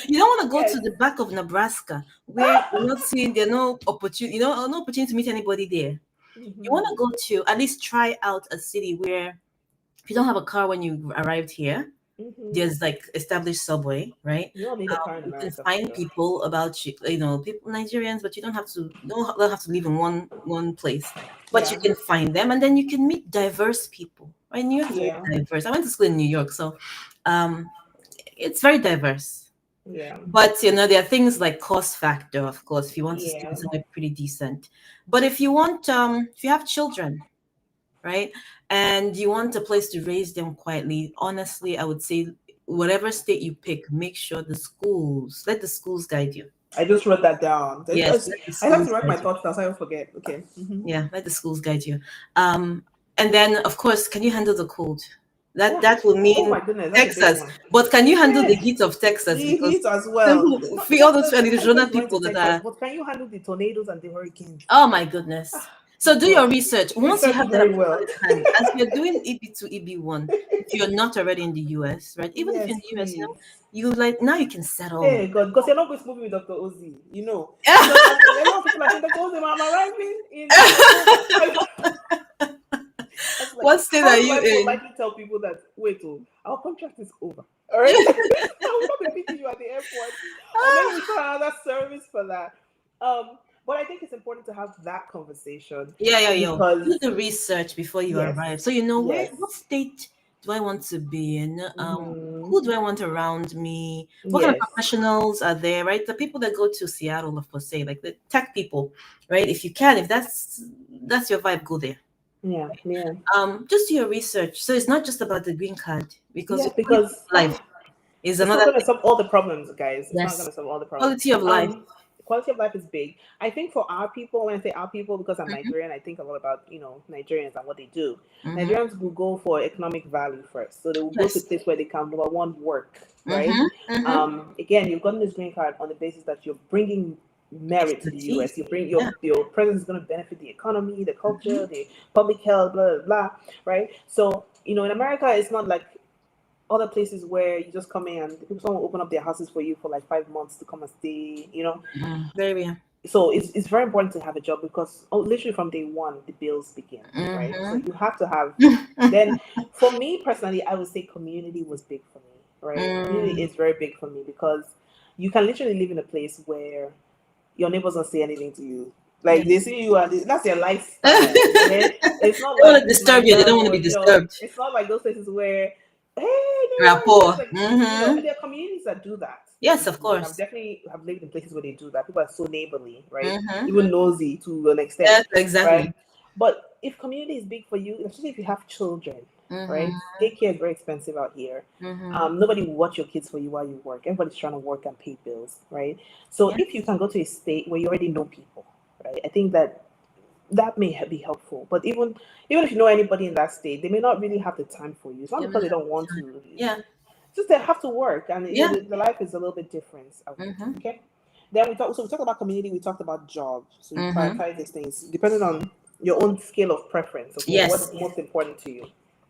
You don't want to go to the back of Nebraska where you're not seeing there are no opportunity, no opportunity to meet anybody there. You want to go to at least try out a city where if you don't have a car when you arrived here, there's like established subway, right? You don't need a car in America. You can find people about you, people Nigerians, but you don't have to live in one place. But you can find them, and then you can meet diverse people. Right? New York is very diverse. I went to school in New York, so it's very diverse. Yeah. But there are things like cost factor, of course, if you want to stay somewhere pretty decent. But if you want, if you have children, right? And you want a place to raise them quietly. Honestly, I would say whatever state you pick, make sure let the schools guide you. I just wrote that down. Yes, I have to write my thoughts down so I don't forget. Okay. Yeah, let the schools guide you. And then, of course, can you handle the cold? That will mean oh my goodness, that's Texas. But can you handle the heat of Texas? The heat as well. All those Arizona people that are. But can you handle the tornadoes and the hurricanes? Oh my goodness. So do your research. Once you have that very well. hand, as you're doing EB2, EB1, if you're not already in the US, right? Even if you're in the US, you like now you can settle. Hey God, because you're not going to move with Dr. Ozzy, you know. A lot of people are saying, Dr. Ozzy, I'm arriving in. What state are you in? I likely tell people that wait, our contract is over. All right, I will not be meeting you at the airport. Or maybe we try another service for that. But I think it's important to have that conversation. Yeah. Do the research before you arrive, so you know what state do I want to be in? Who do I want around me? What kind of professionals are there? Right, the people that go to Seattle, for say, like the tech people, right? If you can, if that's your vibe, go there. Yeah. Just do your research. So it's not just about the green card because life is it's another. not going to solve all the problems, guys. It's not going to solve all the problems. Quality of life. Quality of life is big. I think for our people, when I say our people, because I'm Nigerian, I think a lot about Nigerians and what they do. Nigerians will go for economic value first, so they will go to a place where they can number one work, right? Again, you've gotten this green card on the basis that you're bringing merit to the US. You bring your presence is going to benefit the economy, the culture, the public health, blah blah blah, right? So in America, it's not like other places where you just come in and someone will open up their houses for you for like 5 months to come and stay, Very. So it's very important to have a job because literally from day one the bills begin, right? So you have to have. Then for me personally, I would say community was big for me, right? Community is very big for me because you can literally live in a place where your neighbors don't say anything to you. Like they see you and that's their lifestyle. It's not they don't want to disturb you. They don't want to be disturbed. It's not like those places where rapport. There are communities that do that. Yes, of course. I've definitely have lived in places where they do that. People are so neighborly, right? Even nosy to an extent. Yes, exactly. Right? But if community is big for you, especially if you have children, right? Daycare is very expensive out here. Nobody will watch your kids for you while you work. Everybody's trying to work and pay bills, right? So if you can go to a state where you already know people, right? I think that may be helpful. But even if you know anybody in that state, they may not really have the time for you. It's not because they don't want to. Just they have to work, and the life is a little bit different. Okay. Then we talked about community. We talked about jobs. So you prioritize these things depending on your own scale of preference. Okay? What is most important to you?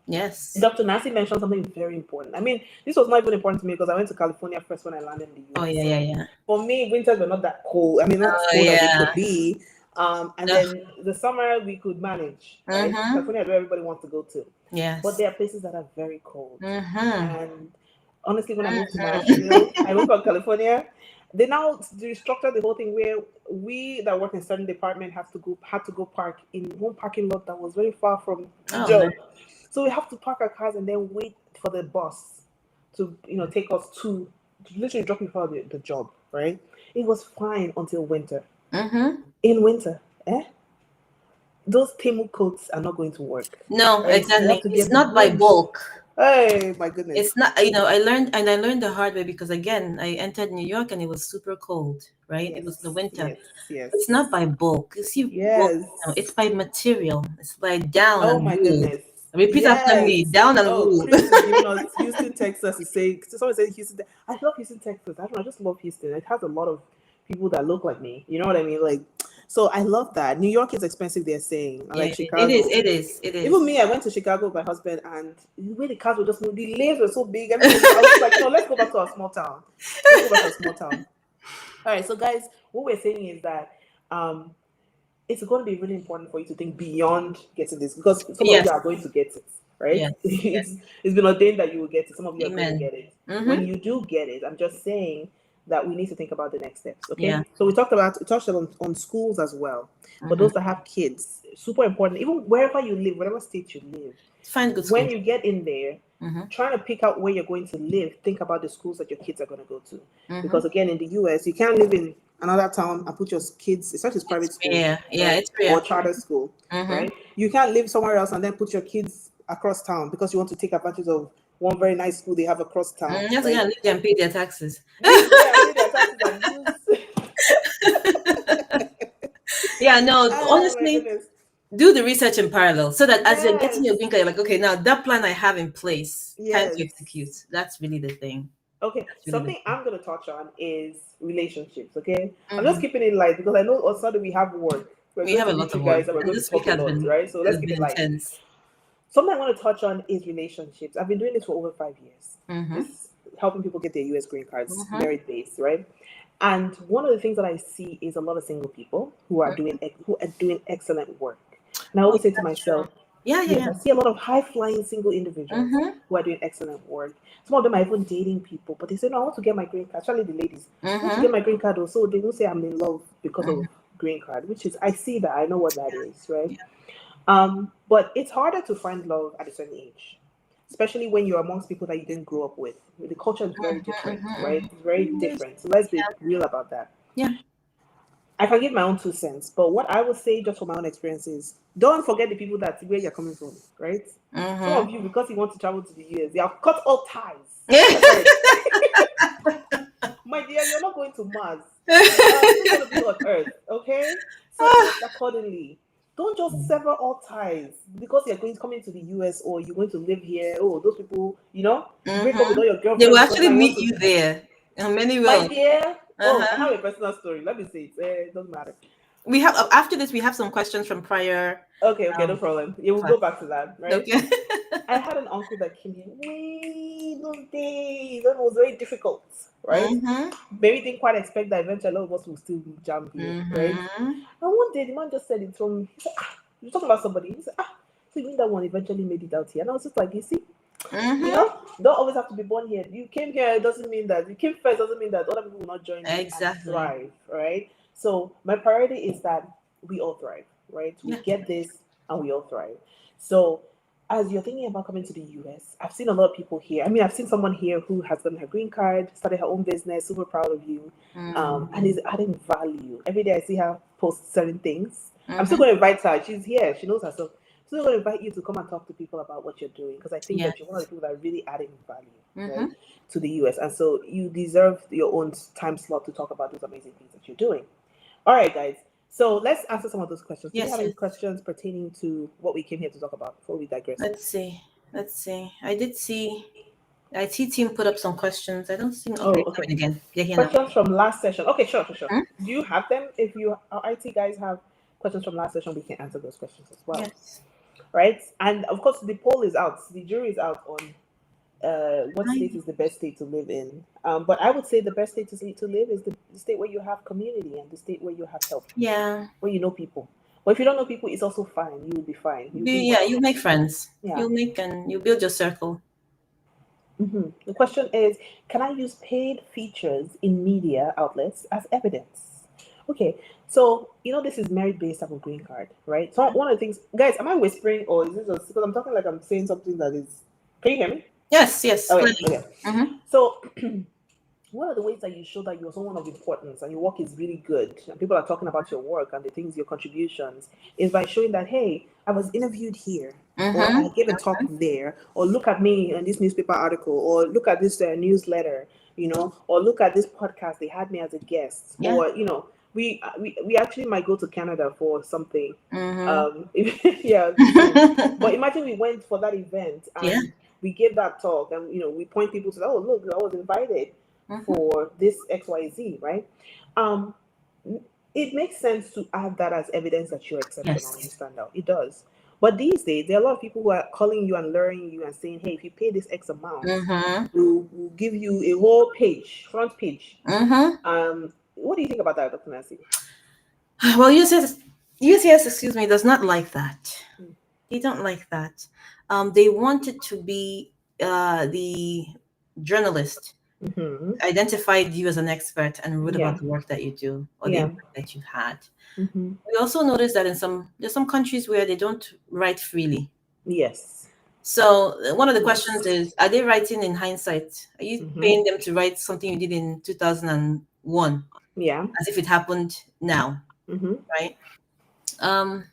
Yes. Dr. Nancy mentioned something very important. I mean, this was not even important to me because I went to California first when I landed in the US. Oh yeah. For me, winters were not that cold. I mean, not as cold as it could be. And then the summer we could manage. Right? California is where everybody wants to go to. Yes. But there are places that are very cold. And honestly, when I moved to I moved from California. They now restructured the whole thing where we that work in a certain department had to go park in one parking lot that was very far from the job. So we have to park our cars and then wait for the bus to take us to literally drop me for the job. Right? It was fine until winter. In winter, those Temu coats are not going to work. No, right? Exactly. It's not by bulk. Hey, my goodness. It's not, I learned the hard way because again, I entered New York and it was super cold, right? It was the winter. Yes. It's not by bulk. You see, it's by material. It's by down. Oh my goodness. Repeat after me, down and wool. Chris is giving us Houston, Texas is saying, someone said Houston. I love Houston, Texas. I just love Houston. It has a lot of people that look like me. You know what I mean? Like, so I love that. New York is expensive, they're saying. Like Chicago. It is. Even me, I went to Chicago with my husband, and the way the cars were just moving, the lanes were so big. I was like, no, let's go back to our small town. All right, so guys, what we're saying is that it's going to be really important for you to think beyond getting this because some of you are going to get it, right? It's been ordained that you will get it. Some of you are going to get it. When you do get it, I'm just saying that we need to think about the next steps. Okay. So we touched on schools as well. For those that have kids, super important. Even wherever you live, whatever state you live, find good schools. When you get in there, trying to pick out where you're going to live, think about the schools that your kids are going to go to. Because again, in the US, you can't live in another town and put your kids, such as private school, it's or charter school, right? You can't live somewhere else and then put your kids across town because you want to take advantage of one very nice school they have across town. You have to leave them pay their taxes. Pay their taxes and honestly, do the research in parallel so that as you're getting your green card, you're like, okay, now that plan I have in place, time to execute. That's really the thing. Okay, something I'm going to touch on is relationships, okay? I'm just keeping it light because I know on Sunday we have work. We have a lot of work. And this week has been, right? So let's keep it light. Something I want to touch on is relationships. I've been doing this for over 5 years. It's helping people get their US green cards, merit-based, right? And one of the things that I see is a lot of single people who are doing excellent work. And I always say to myself, I see a lot of high-flying single individuals who are doing excellent work. Some of them are even dating people, but they say, no, I want to get my green card. Especially the ladies. I want to get my green card. So they will say I'm in love because of green card, which is, I see that. I know what that is, right? But it's harder to find love at a certain age, especially when you're amongst people that you didn't grow up with. The culture is very different, right? It's very different. So let's be real about that. I can give my own 2 cents, but what I would say just from my own experience is don't forget the people that where you're coming from, right? Some of you, because you want to travel to the US, they have cut all ties. My dear, you're not going to Mars. You're going to be on Earth, okay? So act accordingly. Don't just sever all ties because you're coming to the US or you're going to live here. Oh, those people, break up with all your girlfriends. They will actually meet you there. And many will. My dear, I have a personal story. Let me say it doesn't matter. We have after this, we have some questions from prior. Okay, no problem. Yeah, we'll go back to that, right? Okay. I had an uncle that came here way those days. That was very difficult, right? Maybe didn't quite expect that eventually a lot of us will still be jammed here, right? And one day the man just said it from. He said, "You're talking about somebody." He said, so you mean that one eventually made it out here? And I was just like, you see. Don't always have to be born here. You came here, it doesn't mean that you came first, doesn't mean that other people will not join you and thrive, right? So my priority is that we all thrive, right? We get this and we all thrive. So as you're thinking about coming to the US, I've seen a lot of people here. I mean, I've seen someone here who has gotten her green card, started her own business, super proud of you, and is adding value. Every day I see her post certain things. I'm still going to invite her. She's here. She knows herself. So I'm going to invite you to come and talk to people about what you're doing because I think that you're one of the people that are really adding value right, to the US. And so you deserve your own time slot to talk about those amazing things that you're doing. All right, guys. So let's answer some of those questions. Do you have any questions pertaining to what we came here to talk about before we digress? Let's see. I did see IT team put up some questions. I don't see. Okay. Again. Questions from last session. Okay, sure. Do you have them? If our IT guys have questions from last session, we can answer those questions as well. Yes. Right? And of course, the poll is out. The jury is out on what state is the best state to live in. But I would say the best state to live is the state where you have community and the state where you have help. Yeah. Where you know people. But if you don't know people, it's also fine. You will be fine. You make friends. Yeah. You build your circle. The question is, can I use paid features in media outlets as evidence? Okay, so this is merit-based type of green card, right? So one of the things, guys, am I whispering or is this just because I'm talking like I'm saying something that is? Can you hear me? Yes. Okay. So one of the ways that you show that you're someone of importance and your work is really good, and people are talking about your work and the things, your contributions, is by showing that, hey, I was interviewed here, or I gave a talk there, or look at me in this newspaper article, or look at this newsletter, or look at this podcast. They had me as a guest, or we actually might go to Canada for something. But imagine we went for that event and we gave that talk, and we point people to, oh look, I was invited for this XYZ, right? It makes sense to add that as evidence that you're exceptional and you stand out. It does. But these days, there are a lot of people who are calling you and luring you and saying, hey, if you pay this X amount, we'll give you a whole page, front page. What do you think about that, Dr. Nancy? Well, UCS, does not like that. They don't like that. They want it to be the journalist identified you as an expert and wrote about the work that you do or the impact that you've had. We also noticed that there's some countries where they don't write freely. Yes. So one of the questions is, are they writing in hindsight? Are you paying them to write something you did in 2000 and one, Yeah. as if it happened now, right? Um,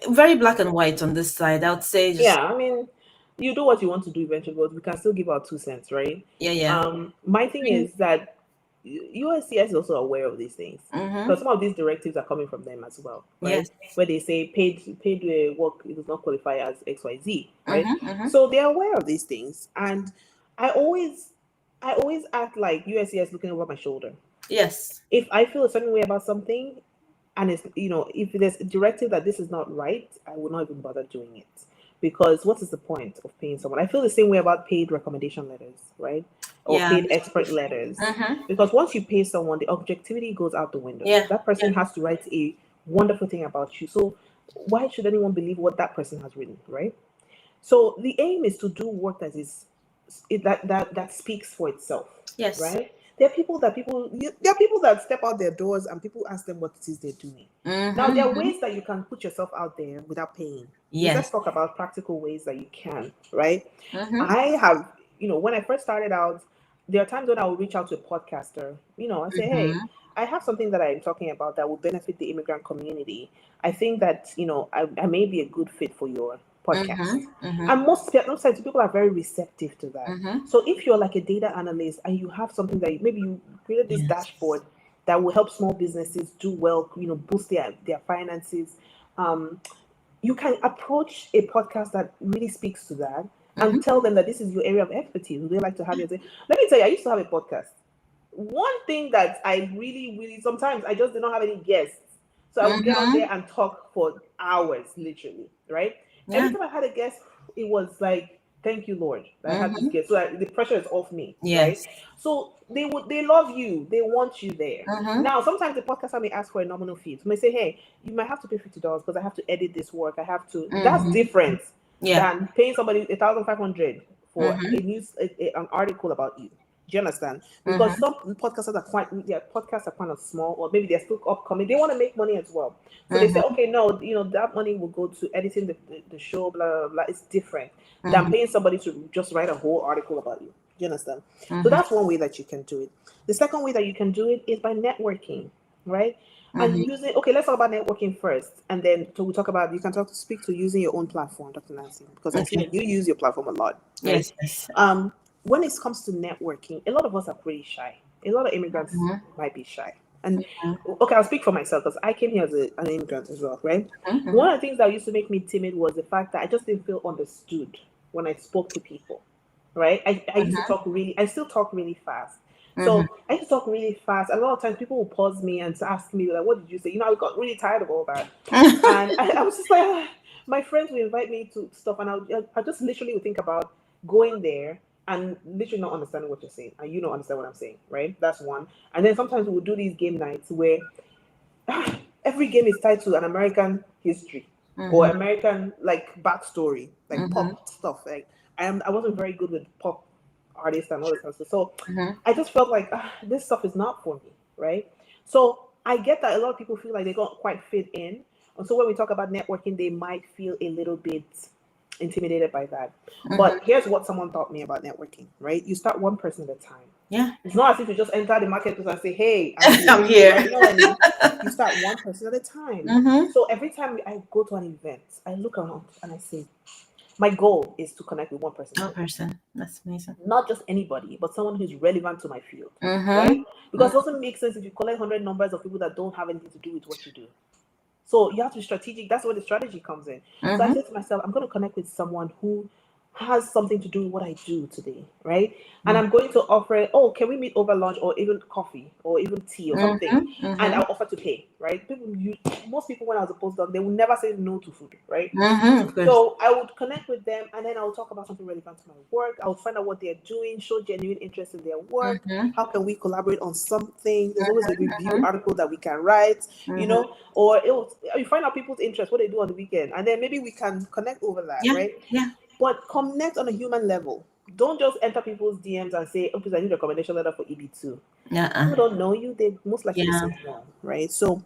very black and white on this side. I would say just Yeah, I mean, you do what you want to do eventually, but we can still give our 2 cents, right? yeah. My thing is that USCIS is also aware of these things because some of these directives are coming from them as well, right? Yes. Where they say paid work it does not qualify as XYZ, right? So they're aware of these things, and I always act like USCIS looking over my shoulder. Yes. If I feel a certain way about something, and it's if there's a directive that this is not right, I will not even bother doing it, because what is the point of paying someone? I feel the same way about paid recommendation letters, right? Or Yeah. paid expert letters, because once you pay someone, the objectivity goes out the window. Yeah. That person has to write a wonderful thing about you, so why should anyone believe what that person has written, right? So the aim is to do work that speaks for itself, Yes. right? There are people that step out their doors and people ask them what it is they're doing. Now there are ways that you can put yourself out there without paying. Yes. Let's talk about practical ways that you can, right? I have, when I first started out, there are times when I will reach out to a podcaster, and say, hey, I have something that I'm talking about that will benefit the immigrant community. I think that, I may be a good fit for your podcast. And most times people are very receptive to that. So if you're like a data analyst and you have something that maybe you created this dashboard that will help small businesses do well, boost their finances, you can approach a podcast that really speaks to that and tell them that this is your area of expertise. Would they like to have you? Let me tell you, I used to have a podcast. One thing that I really, really, sometimes I just did not have any guests. So I would get on there and talk for hours, literally, right? Every time I had a guest, it was like, thank you, Lord, that I had this guest. So the pressure is off me, right? So they love you. They want you there. Now, sometimes the podcaster may ask for a nominal fee. So they say, hey, you might have to pay $50 because I have to edit this work. I have to. That's different than paying somebody $1,500 for an article about you. Do you understand? Because some podcasts their podcasts are kind of small, or maybe they're still upcoming. They want to make money as well. So they say, okay, no, that money will go to editing the show, blah, blah, blah. It's different than paying somebody to just write a whole article about you. Do you understand? So that's one way that you can do it. The second way that you can do it is by networking, right? And let's talk about networking first. And then we'll talk about, speak to using your own platform, Dr. Nancy, because I see you use your platform a lot. Right? Yes. When it comes to networking, a lot of us are pretty shy. A lot of immigrants might be shy. And okay, I'll speak for myself because I came here as an immigrant as well, right? One of the things that used to make me timid was the fact that I just didn't feel understood when I spoke to people, right? I used to I still talk really fast. So I used to talk really fast. A lot of times people will pause me and ask me, like, what did you say? I got really tired of all that. And I was just like, my friends would invite me to stuff, and I just literally would think about going there and literally not understanding what you're saying, and you don't understand what I'm saying, right? That's one. And then sometimes we would do these game nights where every game is tied to an American history or American like backstory, like pop stuff. Like I wasn't very good with pop artists and all this kind of stuff. So I just felt like this stuff is not for me, right? So I get that a lot of people feel like they don't quite fit in. And so when we talk about networking, they might feel a little bit intimidated by that. But here's what someone taught me about networking, right? You start one person at a time. Yeah. It's not as if you just enter the marketplace and say, hey, I'm here. Right? You know what I mean? You start one person at a time. So every time I go to an event, I look around and I say, my goal is to connect with one person. One person. That's amazing. Not just anybody, but someone who's relevant to my field, right? Because it doesn't make sense if you collect 100 numbers of people that don't have anything to do with what you do. So you have to be strategic. That's where the strategy comes in. So I said to myself, I'm going to connect with someone who has something to do with what I do today, right? And I'm going to offer, can we meet over lunch or even coffee or even tea or something? And I'll offer to pay, right? Most people, when I was a postdoc, they would never say no to food, right? So I would connect with them, and then I would talk about something relevant to my work. I would find out what they're doing, show genuine interest in their work. How can we collaborate on something? There's always a review article that we can write, or you find out people's interest, what they do on the weekend, and then maybe we can connect over that, right? Yeah. But connect on a human level. Don't just enter people's DMs and say, okay, I need a recommendation letter for EB2. People don't know you, they most likely say no, right? So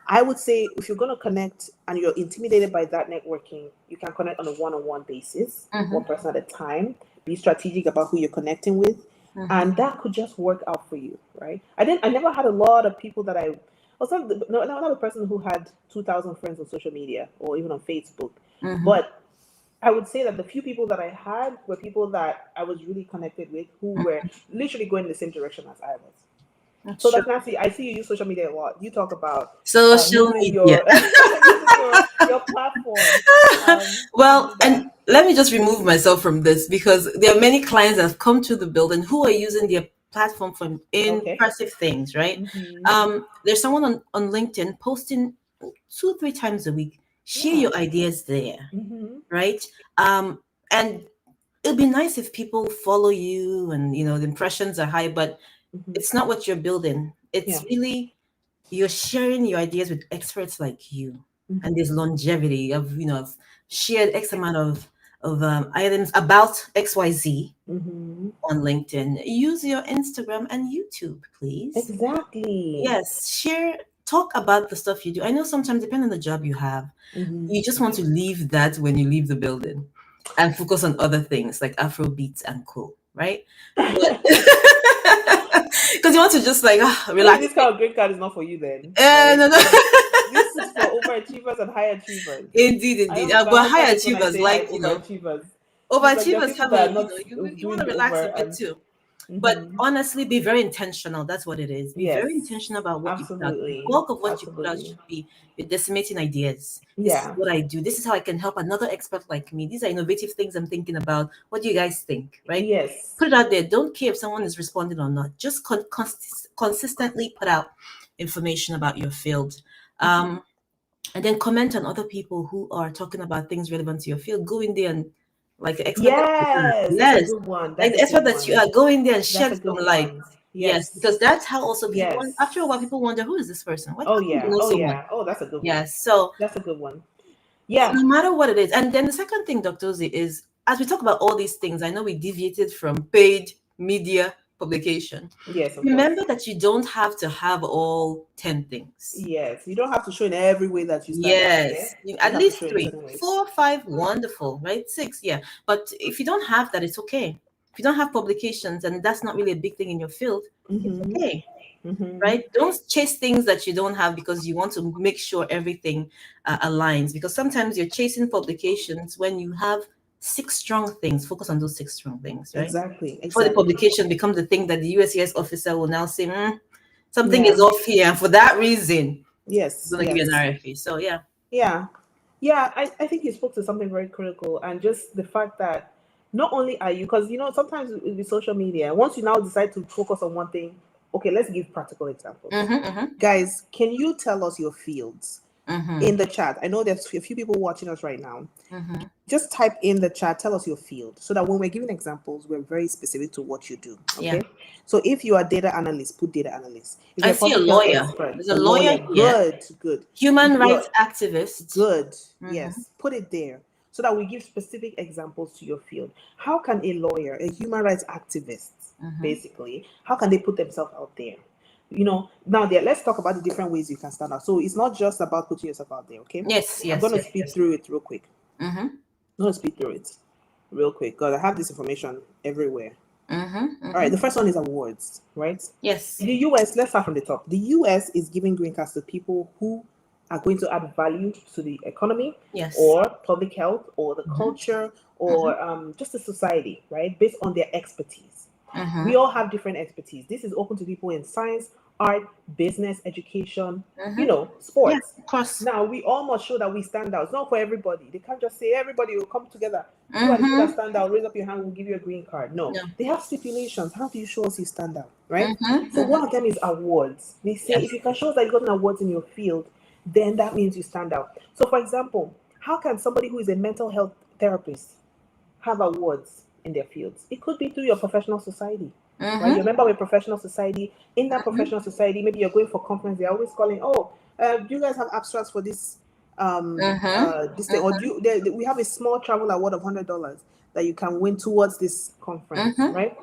I would say if you're going to connect and you're intimidated by that networking, you can connect on a one-on-one basis, one person at a time. Be strategic about who you're connecting with. and that could just work out for you, right? I never had a lot of people that I was not a person who had 2,000 friends on social media or even on Facebook, but I would say that the few people that I had were people that I was really connected with, who were literally going in the same direction as I was. So that's Nancy. I see you use social media a lot. You talk about social using media. your platform. Well, and let me just remove myself from this, because there are many clients that have come to the building who are using their platform for impressive things, right? There's someone on LinkedIn posting 2-3 times a week. Share your ideas there, right? And it'd be nice if people follow you and the impressions are high, but it's not what you're building. It's really, you're sharing your ideas with experts like you, and there's longevity of of shared X amount of items about XYZ on LinkedIn. Use your Instagram and YouTube, please. Exactly. Yes, share, talk about the stuff you do. I know sometimes, depending on the job you have, you just want to leave that when you leave the building and focus on other things like Afro beats and co, right? Because you want to just relax. This kind of green card is not for you then. No. This is for overachievers and high achievers. Indeed. But high achievers, overachievers have you want to relax a bit too. But honestly, be very intentional. That's what it is. Be very intentional about what you put out. The bulk of what you put out should be, you're disseminating ideas. This is what I do. This is how I can help another expert like me. These are innovative things I'm thinking about. What do you guys think? Right? Yes. Put it out there. Don't care if someone is responding or not. Just consistently put out information about your field. And then comment on other people who are talking about things relevant to your field. Go in there and like the expert. That's a good one. Like the expert that you are, go in there and shed some light. Yes, because that's how also people, after a while, people wonder, who is this person? What Oh, that's a good one. Yes, so that's a good one. Yeah. No matter what it is. And then the second thing, Dr. Ozzy, is as we talk about all these things, I know we deviated from paid media publication. Yes. Remember that you don't have to have all 10 things. Yes. You don't have to show in every way that you start. Yes. At least 3, 4, 5, wonderful, right? 6, yeah. But if you don't have that, it's okay. If you don't have publications and that's not really a big thing in your field, it's okay. Right? Don't chase things that you don't have because you want to make sure everything aligns. Because sometimes you're chasing publications when you have 6 strong things. Focus on those 6 strong things, right? Exactly. For the publication becomes the thing that the USCIS officer will now say, something is off here. And for that reason, it's going to give you an RFE. So, yeah. Yeah, I think you spoke to something very critical. And just the fact that not only are you, because, sometimes with social media, once you now decide to focus on one thing, okay, let's give practical examples. Guys, can you tell us your fields in the chat? I know there's a few people watching us right now. Just type in the chat, tell us your field, so that when we're giving examples, we're very specific to what you do. Okay. So if you are data analyst, put data analyst. If I see a lawyer. There's a lawyer here. Good. Human rights activist. Good. Yes. Put it there so that we give specific examples to your field. How can a lawyer, a human rights activist, basically, how can they put themselves out there? Now let's talk about the different ways you can stand out. So it's not just about putting yourself out there, okay? Yes. I'm going to speed through it real quick. I'm going to speed through it real quick because I have this information everywhere. All right, the first one is awards, right? Yes. The US, let's start from the top. The US is giving green cards to people who are going to add value to the economy, or public health, or the culture, or just the society, right? Based on their expertise. We all have different expertise. This is open to people in science, art, business, education, sports. Yes, of course. Now, we all must show that we stand out. It's not for everybody. They can't just say everybody will come together. You are the people that stand out, raise up your hand, we'll give you a green card. No. They have stipulations. How do you show us you stand out, right? So one of them is awards. They say if you can show us that you got an awards in your field, then that means you stand out. So, for example, how can somebody who is a mental health therapist have awards in their fields? It could be through your professional society. Right? You remember with professional society, in that professional society, maybe you're going for conference, they're always calling, do you guys have abstracts for this this thing? Or we have a small travel award of $100 that you can win towards this conference, right?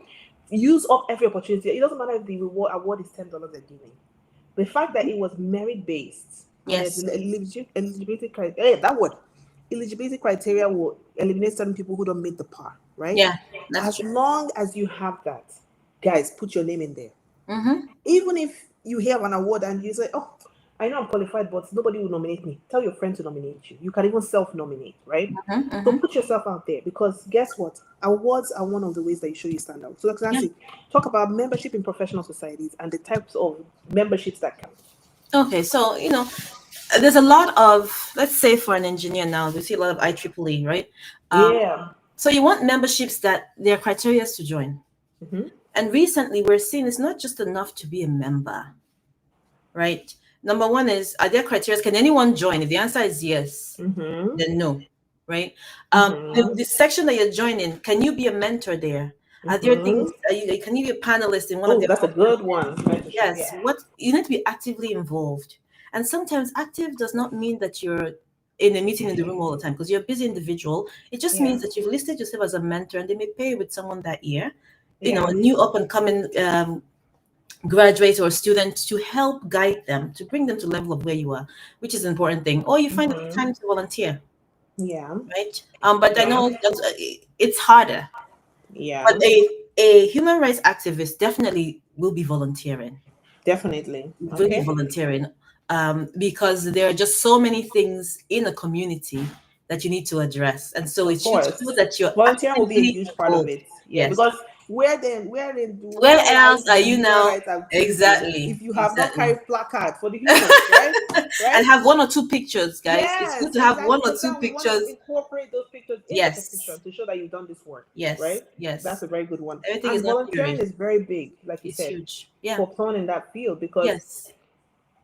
Use up every opportunity. It doesn't matter if the award is $10 they're giving. The fact that it was merit-based, eligibility criteria, eligibility criteria will eliminate certain people who don't meet the par, right? Yeah, as long as you have that, guys, put your name in there. Even if you have an award and you say, oh, I know I'm qualified, but nobody will nominate me. Tell your friend to nominate you. You can even self-nominate, right? So put yourself out there, because guess what? Awards are one of the ways that you show you stand out. So Dr. Nancy, talk about membership in professional societies and the types of memberships that count. Okay, so there's a lot of, let's say for an engineer now, we see a lot of IEEE, right? So you want memberships that their criteria is to join. And recently we're seeing it's not just enough to be a member, right? Number one is, are there criteria? Can anyone join? If the answer is yes, then no, right? The section that you're joining, can you be a mentor there? Are there things, can you be a panelist in one of their that's a good one. Yes, what you need to be actively involved. And sometimes active does not mean that you're in a meeting in the room all the time, because you're a busy individual. It just means that you've listed yourself as a mentor, and they may pair you with someone that year, a new up and coming graduate or student, to help guide them, to bring them to the level of where you are, which is an important thing. Or you find time to volunteer. Right. But I know it's harder. But a human rights activist definitely will be volunteering. Definitely. Will be volunteering. Because there are just so many things in a community that you need to address. And so it's true that you're volunteering will be a huge part of it. Because where else are you now? Exactly. If you have not carried placard for the humans, right? And have one or two pictures, guys. It's good to have one or two pictures. Incorporate those pictures in the petition to show that you've done this work. Right? That's a very good one. Everything is volunteering is very big, like you said. Huge. For someone in that field, because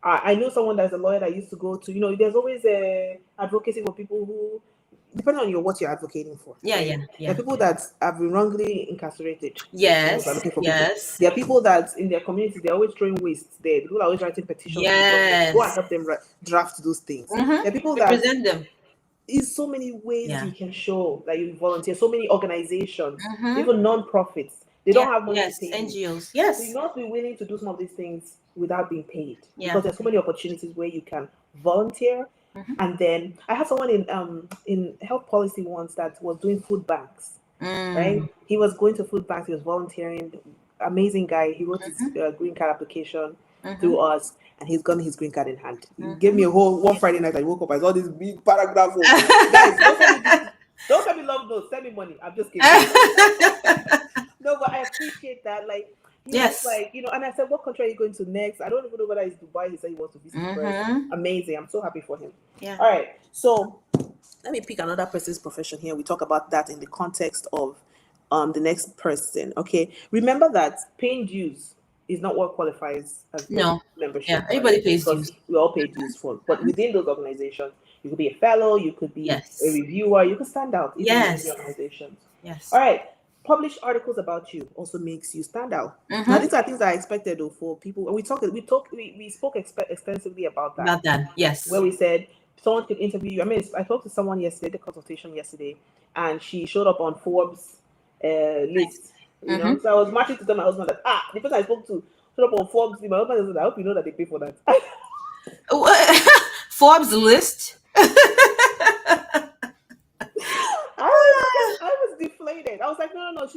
I know someone that's a lawyer that used to go to, there's always a advocacy for people who, depending on what you're advocating for. There are people that have been wrongly incarcerated. There are people that in their community, they're always throwing waste there. People are always writing petitions. Go and help them draft those things. There are people that represent them. Is so many ways you can show that you volunteer. So many organizations, even non-profits, they don't have money to pay. NGOs. So you must be willing to do some of these things without being paid, because there's so many opportunities where you can volunteer. And then I had someone in health policy once that was doing food banks. Right? He was going to food banks. He was volunteering. Amazing guy. He wrote his green card application through us, and he's gotten his green card in hand. He gave me a whole one Friday night. I woke up, I saw this big paragraph. Guys, don't send me love notes. Send me money. I'm just kidding. No, but I appreciate that. Like, like, and I said, what country are you going to next? I don't even know whether it's Dubai. He said he wants to visit first. Amazing. I'm so happy for him. All right. So let me pick another person's profession here. We talk about that in the context of the next person. Okay. Remember that paying dues is not what qualifies as membership. Yeah, everybody pays dues. We all pay dues for, but within those organizations, you could be a fellow, you could be a reviewer, you could stand out in the organizations. All right. Published articles about you also makes you stand out. Now, these are things that I expected for people. And we spoke extensively about that. Where we said someone could interview you. I mean, I talked to someone yesterday, the consultation yesterday, and she showed up on Forbes list. So I was marching to tell my husband that the person I spoke to showed up on Forbes. My husband said, I hope you know that they pay for that. Forbes list. I was deflated. I was like, no.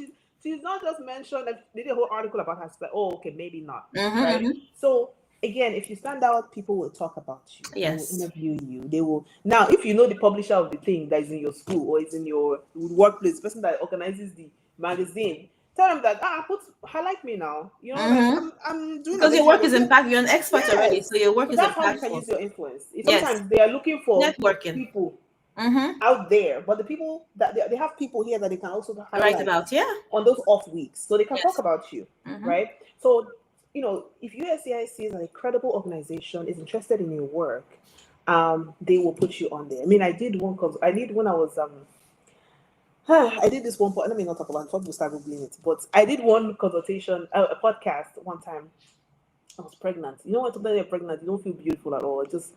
She's not just mentioned. They did a whole article about her. Like, oh, okay, maybe not. Right? So again, if you stand out, people will talk about you. They will interview you. They will. Now, if you know the publisher of the thing that is in your school or is in your workplace, the person that organizes the magazine, tell them that highlight me now. Like, I'm doing because your work is impactful. You're an expert already, so your work is impactful. That's how you can use your influence. Sometimes they are looking for networking people out there, but the people that they have people here that they can also write about on those off weeks, so they can talk about you, right? So if USCIC is an incredible organization, is interested in your work, they will put you on there. I mean, I did one because I did when I was I did this one. Let me not talk about it. We'll start googling it. But I did one consultation, a podcast one time. I was pregnant. You know what? When you're pregnant, you don't feel beautiful at all. I was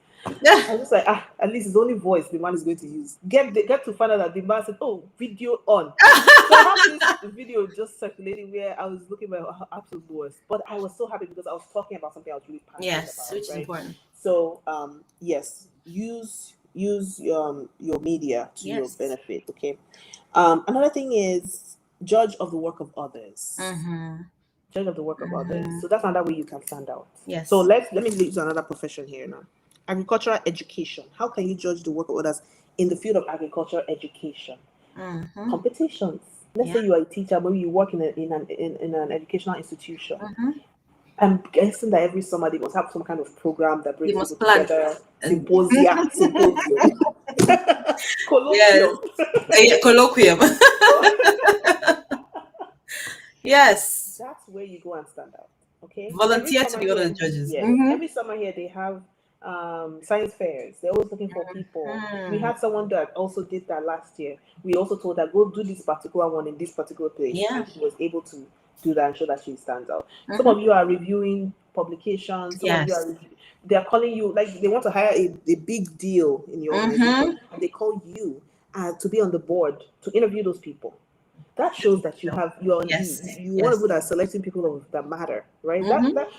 just like, at least it's the only voice the man is going to use. Get to find out that the man said, "Oh, video on." So I have this video just circulating where I was looking at my absolute worst. But I was so happy because I was talking about something I was really passionate about. Which is important. So yes, use your media to your benefit. Okay. Another thing is judge of the work of others. judge of the work of others. So that's another way you can stand out. Yes. So let me lead to another profession here now. Agricultural education. How can you judge the work of others in the field of agricultural education? Competitions. Let's say you are a teacher, maybe you work in an educational institution. I'm guessing that every summer they must have some kind of program that brings people together. Symposium. Colloquium. Yes. Colloquium. Yes. That's where you go and stand out. Okay. Volunteer to be one of the judges. Yes. Every summer here they have science fairs. They're always looking for people. We had someone that also did that last year. We also told her, go do this particular one in this particular place. Yeah. And she was able to do that and show that she stands out. Some of you are reviewing publications. Some of you they are calling you, like they want to hire a big deal in your organization, and they call you to be on the board to interview those people. That shows that you want to put that selecting people that matter, right?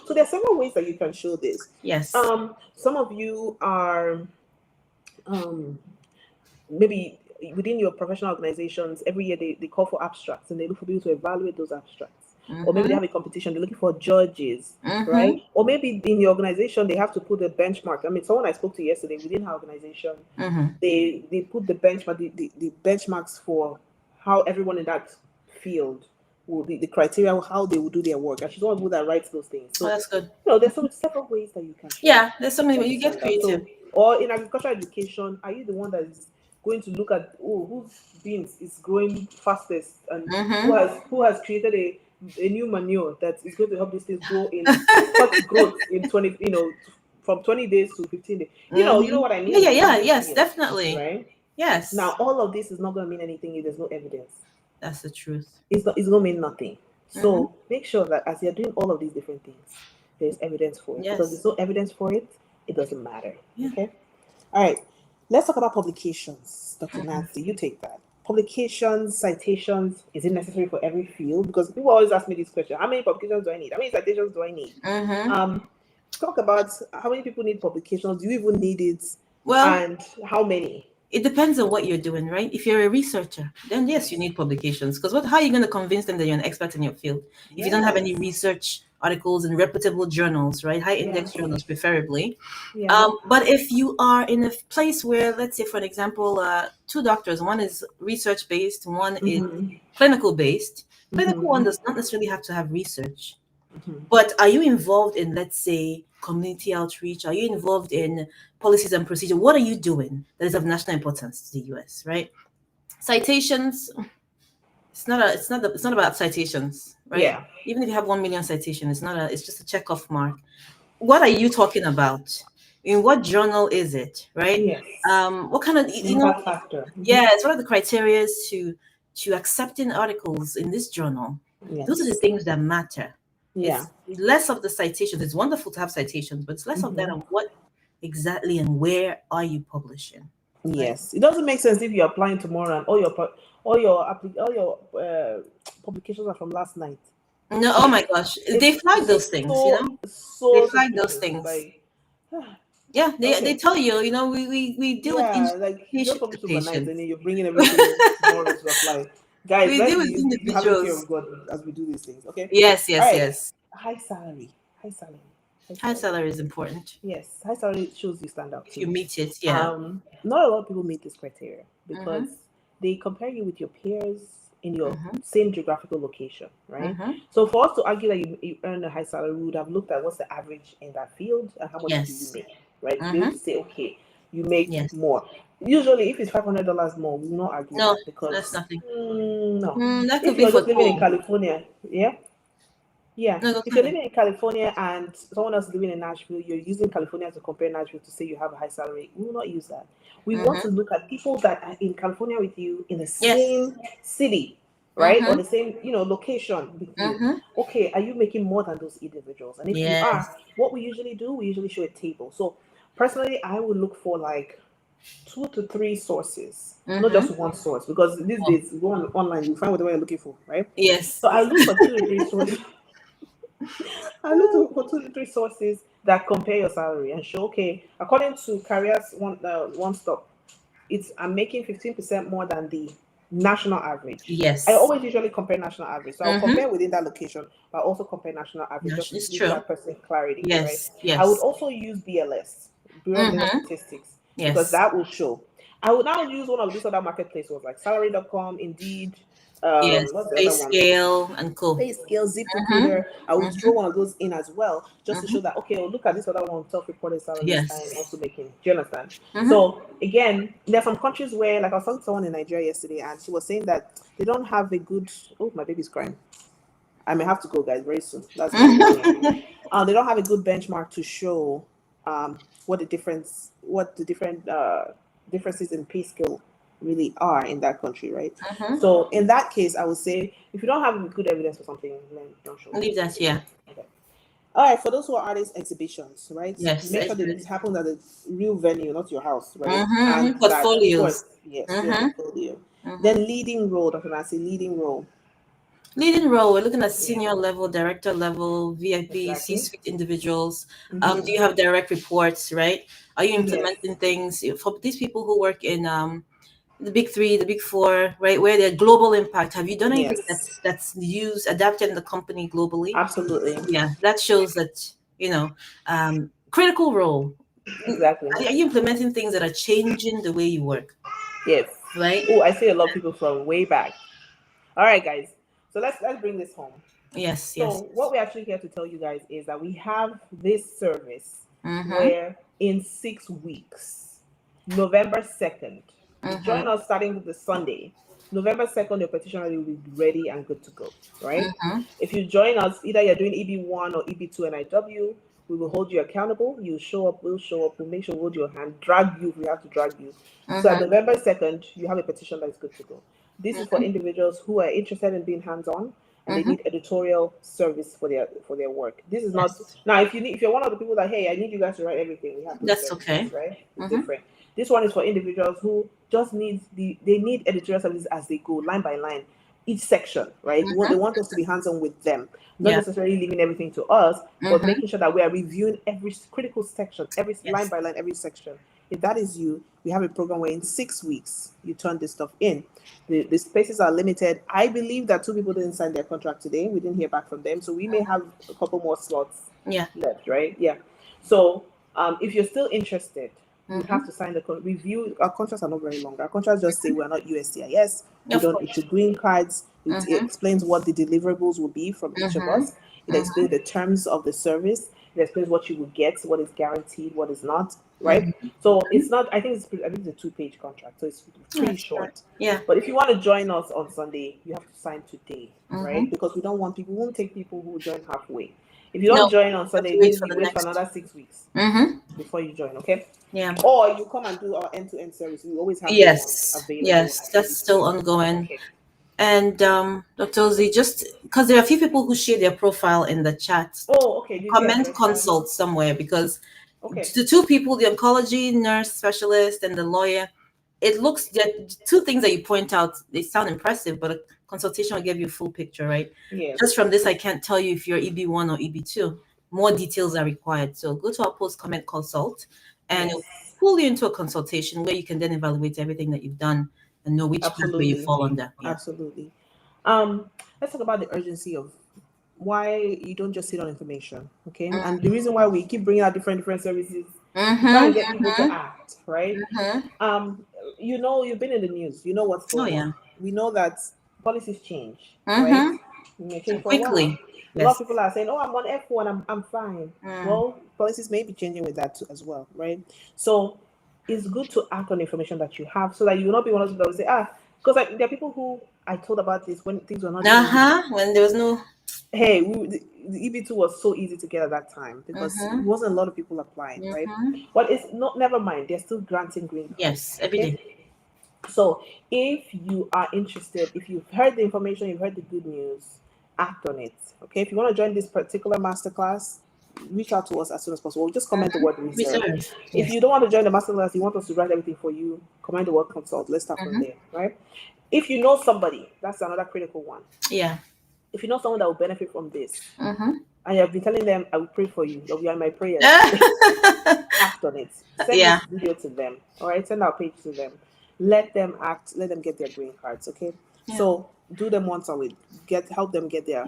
So there are several ways that you can show this. Yes. Some of you are maybe within your professional organizations, every year they call for abstracts and they look for people to evaluate those abstracts. Or maybe they have a competition, they're looking for judges, right? Or maybe in your organization they have to put a benchmark. I mean, someone I spoke to yesterday within her organization, they put the benchmark, the benchmarks for how everyone in that field will be, the criteria how they will do their work, and she's one of that writes those things. So that's good. There's several ways that you can. There's so many ways you get creative. So, or in agricultural education, are you the one that is going to look at whose beans is growing fastest and who has created a new manure that is going to help these things grow in growth in 20 from 20 days to 15 days. You know what I mean? Yes, definitely. Right? Yes. Now, all of this is not going to mean anything if there's no evidence. That's the truth. It's going to mean nothing. So make sure that as you're doing all of these different things, there's evidence for it. Yes. Because there's no evidence for it, it doesn't matter. Okay? All right. Let's talk about publications. Dr. Nancy, you take that. Publications, citations, is it necessary for every field? Because people always ask me this question. How many publications do I need? How many citations do I need? Talk about how many people need publications. Do you even need it? Well, and how many? It depends on what you're doing, right? If you're a researcher, then yes, you need publications. Because how are you going to convince them that you're an expert in your field if you don't have any research articles in reputable journals, right? High index journals, preferably. But if you are in a place where, let's say, for an example, two doctors, one is research based, one is clinical based. Clinical one does not necessarily have to have research. But are you involved in, let's say, community outreach? Are you involved in policies and procedure? What are you doing that is of national importance to the US, right? Citations, it's not about citations, right? Yeah. Even if you have 1 million citations, it's just a checkoff mark. What are you talking about? In what journal is it, right? Yes. What kind of factor? Yes, what are the criteria to accepting articles in this journal? Yes. Those are the things that matter. Yeah. It's less of the citations. It's wonderful to have citations, but it's less of that on what exactly and where are you publishing. Yes. It doesn't make sense if you're applying tomorrow and all your publications are from last night. No, oh my gosh. They flag those things, they flag those things. They tell you, we deal with you publish overnight and then you're bringing everything tomorrow to apply. Guys, we deal with individuals. Have fear of God as we do these things, okay? Yes. High salary. High salary is important. Yes, high salary shows you stand out. You meet it, not a lot of people meet this criteria because they compare you with your peers in your same geographical location, right? So for us to argue that you earn a high salary, we would have looked at what's the average in that field and how much do you make, right? To be able to say, okay, you make more. Usually, if it's $500 more, we will not argue. No, because that's nothing. No, that could if be you're for just living in California, No, if you're living in California and someone else is living in Nashville, you're using California to compare Nashville to say you have a high salary. We will not use that. We want to look at people that are in California with you in the same city, right? Or the same, location with you. Okay, are you making more than those individuals? And if you are, what we usually do, we usually show a table. So personally, I would look for like 2 to 3 sources, not just one source, because these days you go online, you find whatever you're looking for, right? Yes. So I look for 2 to 3 sources. I look for 2 to 3 sources that compare your salary and show, okay, according to Careers One Stop, I'm making 15% more than the national average. Yes. I always usually compare national average. So I'll compare within that location, but also compare national average just It's to give true. that person clarity, Yes. right? Yes. I would also use BLS, Bureau of Labor Statistics, because that will show. I would now use one of these other marketplaces like salary.com, Indeed, yes. what's the Pay other one? scale and co. Pay scale, ZipRecruiter. I would throw one of those in as well, just to show that, okay, well, look at this other one, self-reported salaries Yes. I'm also making. Do you understand? So again, there are some countries where, like I was talking to someone in Nigeria yesterday, and she was saying that they don't have a good. Oh, my baby's crying. I may have to go, guys, very soon. That's they don't have a good benchmark to show what the different differences in pay scale really are in that country, right? So in that case, I would say if you don't have good evidence for something, then don't show it. Leave that here. Okay. All right, for those who are artists, exhibitions, right? Yes. Make sure that it happens at the real venue, not your house, right? And Portfolios. That, yes, your portfolio. Then leading role, Dr. Nancy, leading role. Leading role, we're looking at senior level, director level, VIP, C-suite individuals. Do you have direct reports, right? Are you implementing things for these people who work in the big three, the big four, right? Where they're global impact. Have you done anything that's used, adapted in the company globally? Absolutely. Yeah, that shows that, critical role. Exactly. Are you implementing things that are changing the way you work? Yes. Right? Oh, I see a lot of people from way back. All right, guys. So let's bring this home. Yes. So what we're actually here to tell you guys is that we have this service where in 6 weeks, November 2nd, join us starting with the Sunday. November 2nd, your petition will be ready and good to go, right? If you join us, either you're doing EB1 or EB2-NIW, we will hold you accountable. You show up, we'll show up, we'll make sure we hold your hand, drag you if we have to drag you. So at November 2nd, you have a petition that is good to go. This is for individuals who are interested in being hands-on and they need editorial service for their work. This is not now if you're one of the people that, hey, I need you guys to write everything, we have to. That's okay, right? It's different. This one is for individuals who just need editorial services as they go, line by line, each section, right? They want us to be hands-on with them, not necessarily leaving everything to us, but making sure that we are reviewing every critical section, every line by line, every section. If that is you, we have a program where in 6 weeks you turn this stuff in. The spaces are limited. I believe that 2 people didn't sign their contract today. We didn't hear back from them, so we may have a couple more slots left, right? Yeah. So if you're still interested, you have to sign the review. Our contracts are not very long. Our contracts just say we're not USCIS. We don't issue green cards. It explains what the deliverables will be from each of us. It explains the terms of the service. It explains what you will get, what is guaranteed, what is not, right? So it's not. I think it's a 2-page contract, so it's pretty short. Yeah. But if you want to join us on Sunday, you have to sign today, right? Because we won't take people who join halfway. If you don't join on Sunday, you wait for another 6 weeks before you join, okay? Yeah. Or you come and do our end-to-end service. We always have available. Yes, that's still ongoing. Okay. And Dr. Ozzy, just because there are a few people who share their profile in the chat. Oh, okay. Comment consult somewhere, because the 2 people, the oncology nurse specialist and the lawyer, it looks that 2 things that you point out, they sound impressive, but a consultation will give you a full picture, right? Yeah. Just from this, I can't tell you if you're EB1 or EB2. More details are required. So go to our post, comment, consult, and it'll pull you into a consultation where you can then evaluate everything that you've done and know which pathway you fall under. Yeah. Absolutely. Let's talk about the urgency of why you don't just sit on information, okay? And the reason why we keep bringing out different services, trying to get people to act, right? You've been in the news. You know what's going on. We know that policies change, right? They may change for a while. A lot of people are saying, "Oh, I'm on F1. I'm fine." Well, policies may be changing with that too, as well, right? So it's good to act on information that you have, so that you will not be one of those that will say, because there are people who I told about this when things were not. When there was no. Hey, the EB2 was so easy to get at that time because it wasn't a lot of people applying, right? But it's not. Never mind. They're still granting green cards. Yes, every day. So if you are interested, if you've heard the information, you've heard the good news, act on it. Okay. If you want to join this particular masterclass, reach out to us as soon as possible. Just comment the word reserve. If you don't want to join the masterclass, you want us to write everything for you, comment the word consult. Let's start from there, right? If you know somebody, that's another critical one. Yeah. If you know someone that will benefit from this, and you have been telling them, I will pray for you, you'll be on my prayers. Act on it. Send this video to them. All right, send our page to them. let them get their green cards, okay? Yeah. So do them once a week. Help them get their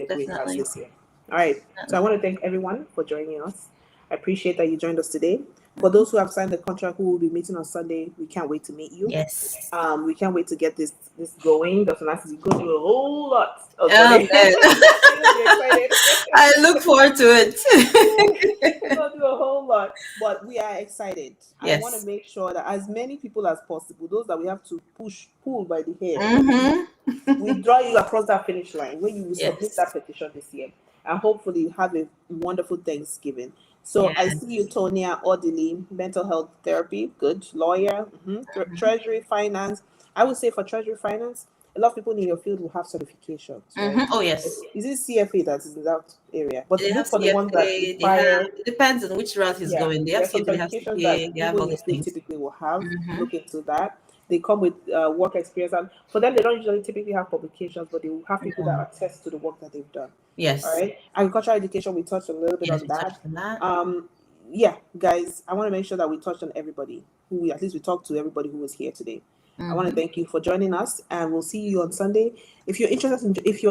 green cards this year. All right. So I want to thank everyone for joining us. I appreciate that you joined us today. For those who have signed the contract, who will be meeting on Sunday, we can't wait to meet you. Yes. We can't wait to get this going. Dr. Nancy is going to do a whole lot. Oh, excited. I look forward to it. We're going to do a whole lot, but we are excited. Yes. I want to make sure that as many people as possible, those that we have to pull by the hair, we draw you across that finish line when you will submit that petition this year. And hopefully you have a wonderful Thanksgiving. So I see you, Tonia Odili, mental health therapy, good, lawyer, treasury, finance. I would say for treasury, finance, a lot of people in your field will have certifications. Right? Oh, yes. Is it CFA that is in that area? But they look for CFA, the ones that require. It depends on which route he's going. They have some certifications that people in the field typically will have. Look into that. They come with work experience, and for them, they don't usually typically have publications, but they will have people that attest to the work that they've done. Yes. All right. Agricultural education, we touched a little bit on that. Yeah, guys, I want to make sure that we touched on everybody we talked to everybody who was here today. I want to thank you for joining us, and we'll see you on Sunday. If you're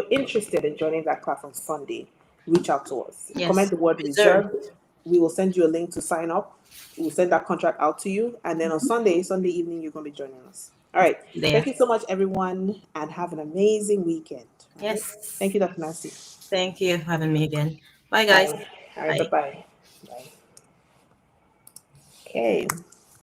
interested in joining that class on Sunday, reach out to us. Yes. Comment the word reserved. We will send you a link to sign up. We'll send that contract out to you, and then on Sunday evening, you're going to be joining us. All right. Thank you so much, everyone, and have an amazing weekend. Yes. Thank you, Dr. Nancy. Thank you for having me again. Bye, guys. Bye. All right. Bye. Bye. Okay.